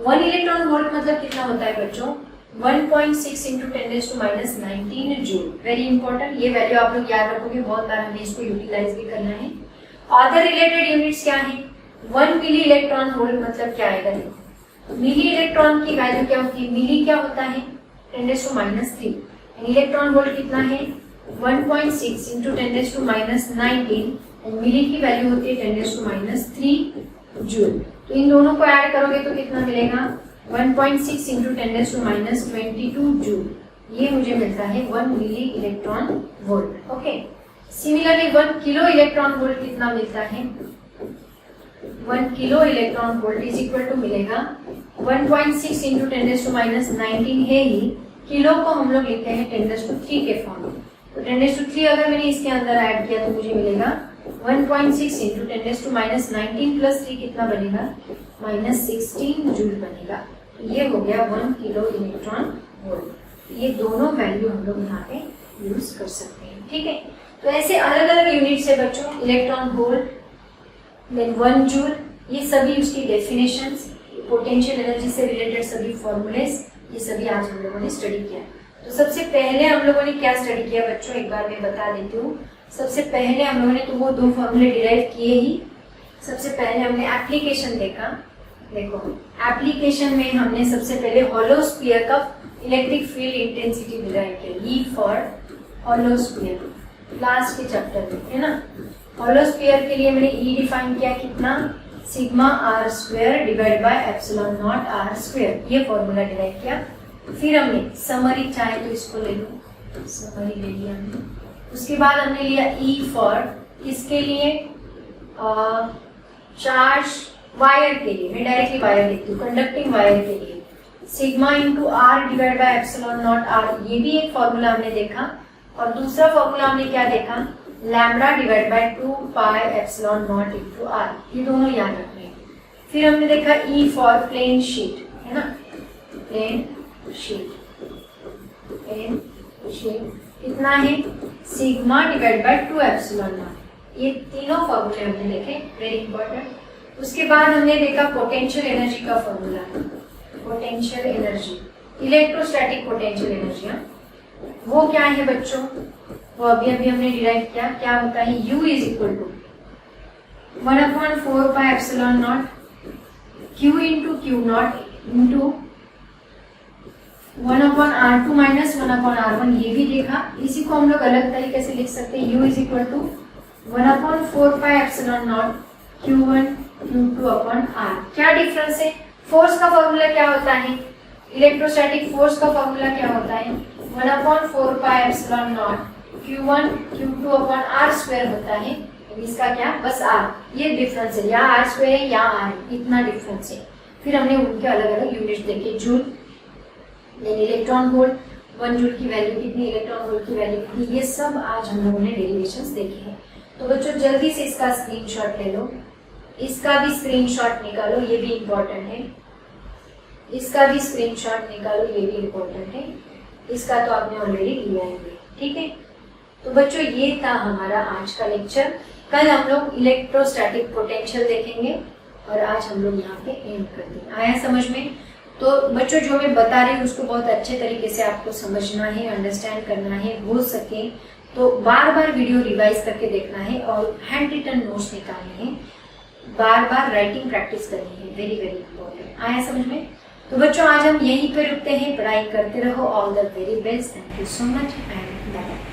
1 इलेक्ट्रॉन वोल्ट मतलब कितना होता है बच्चों? 1.6 × 10⁻19 जूल। वेरी इंपॉर्टेंट, ये वैल्यू आप लोग याद रखोगे, बहुत बार हमें इसको यूटिलाइज भी करना है। अदर रिलेटेड यूनिट्स क्या है? 1 मिली इलेक्ट्रॉन वोल्ट मतलब क्या आएगा? देखो, मिली इलेक्ट्रॉन की वैल्यू क्या होती है? मिली क्या होता है? 10⁻3। इलेक्ट्रॉन वोल्ट कितना है? 1.6 × 10⁻19, मिली की वैल्यू होती है 10⁻3 जूल। तो इन दोनों को ऐड करोगे तो कितना मिलेगा? 1.6 × 10⁻22 जूल। ये मुझे मिलता है 1 milli electron volt. Okay, similarly 1 kilo electron volt कितना मिलता है? 1 kilo electron volt is equal to मिलेगा 1.6 × 10⁻19 है ही, किलो को हम लोग लिखते हैं 10⁻3 के फॉर्म में। तो 10⁻3 अगर मैंने इसके अंदर ऐड किया तो मुझे मिलेगा 1.6 × 10⁻19 + 3 कितना बनेगा? -16 जूल बनेगा। तो ये हो गया 1 किलो इलेक्ट्रॉन वोल्ट। ये दोनों वैल्यू हम लोग यहाँ पे यूज कर सकते हैं, ठीक है। तो ऐसे अलग अलग यूनिट से बच्चों, इलेक्ट्रॉन वोल्ट, देन 1 जूल, ये सभी उसकी डेफिनेशंस, पोटेंशियल एनर्जी से रिलेटेड सभी फॉर्मूलेस, ये सभी आज हम लोगों ने स्टडी किया। तो सबसे पहले हम लोगों ने क्या स्टडी किया बच्चों, एक बार मैं बता देती हूँ। सबसे पहले हम लोगों ने तो वो 2 फॉर्मूले डिराइव किए ही। सबसे पहले हमने एप्लीकेशन देखा। देखो, एप्लीकेशन में हमने सबसे पहले हॉलो स्फीयर का इलेक्ट्रिक फील्ड इंटेंसिटी डिराइव किया, E for hollow sphere, last के चैप्टर में, है ना। हॉलो स्फीयर के लिए मैंने ई डिफाइन किया कितना? σr² डिवाइड बाय ε0r², ये फॉर्मूला डिराइव किया। फिर हमने समरी, चाहे तो इसको ले लो, समरी ले लिया हमने। उसके बाद हमने लिया ई फॉर, किसके लिए? चार्ज वायर के लिए, मैं डायरेक्टली वायर लिखती हूँ, कंडक्टिंग वायर के लिए σ × r डिवाइड बाय ε0r, ये भी एक फॉर्मूला हमने देखा। और दूसरा फॉर्मूला हमने क्या देखा? लैम्बडा डिवाइड बाय 2πε0 × r, ये दोनों याद रखने हैं। फिर हमने देखा ई फॉर प्लेन शीट, है ना, प्लेन शीट कितना है? σ डिवाइड बाय 2ε0। ये तीनों फॉर्मूले हमने देखे, वेरी इंपॉर्टेंट। उसके बाद हमने देखा पोटेंशियल एनर्जी का formula, potential energy, electrostatic potential energy. वो क्या है बच्चों? वो अभी हमने डिराइव किया। क्या होता है? U is equal to 1/4πε0 Q × Q0 × 1/r2 minus 1/r1 ये भी देखा। इसी को हम लोग अलग तरीके से लिख सकते हैं, u is equal to 1/4πε0 q1 q2/r। क्या डिफरेंस है? फोर्स का फॉर्मूला क्या होता है? इलेक्ट्रोस्टैटिक फोर्स का फॉर्मूला क्या होता है? 1/4πε0 q1 q2/r² होता है। इसका क्या? बस r। ये डिफरेंस है, यहाँ r² है, यहाँ r, इतना डिफरेंस है। फिर हमने उनके अलग अलग यूनिट देखे, जूल यानी इलेक्ट्रॉन वोल्ट, 1 जूल की वैल्यू कितनी, इलेक्ट्रॉन वोल्ट की वैल्यू कितनी, ये सब आज हम लोगों ने डेरिवेशंस देखे हैं। तो बच्चों जल्दी से इसका स्क्रीनशॉट ले लो, इसका भी स्क्रीनशॉट निकालो, ये भी इम्पोर्टेंट है। इसका भी स्क्रीनशॉट निकालो, ये भी इम्पोर्टेंट है। इसका तो आपने ऑलरेडी लिया है, ठीक है। तो बच्चों ये था हमारा आज का लेक्चर। कल हम लोग इलेक्ट्रोस्टैटिक पोटेंशियल देखेंगे और आज हम लोग यहाँ पे एंड करते हैं। आया समझ में? तो बच्चों जो मैं बता रही हूँ उसको बहुत अच्छे तरीके से आपको समझना है, अंडरस्टैंड करना है, हो सके तो बार बार वीडियो रिवाइज करके देखना है और हैंड रिटन नोट्स निकालने हैं, बार बार राइटिंग प्रैक्टिस करनी है, वेरी वेरी इंपॉर्टेंट। आया समझ में? तो बच्चों आज हम यहीं पे रुकते हैं, पढ़ाई करते रहो। All the very best, thank you so much and bye.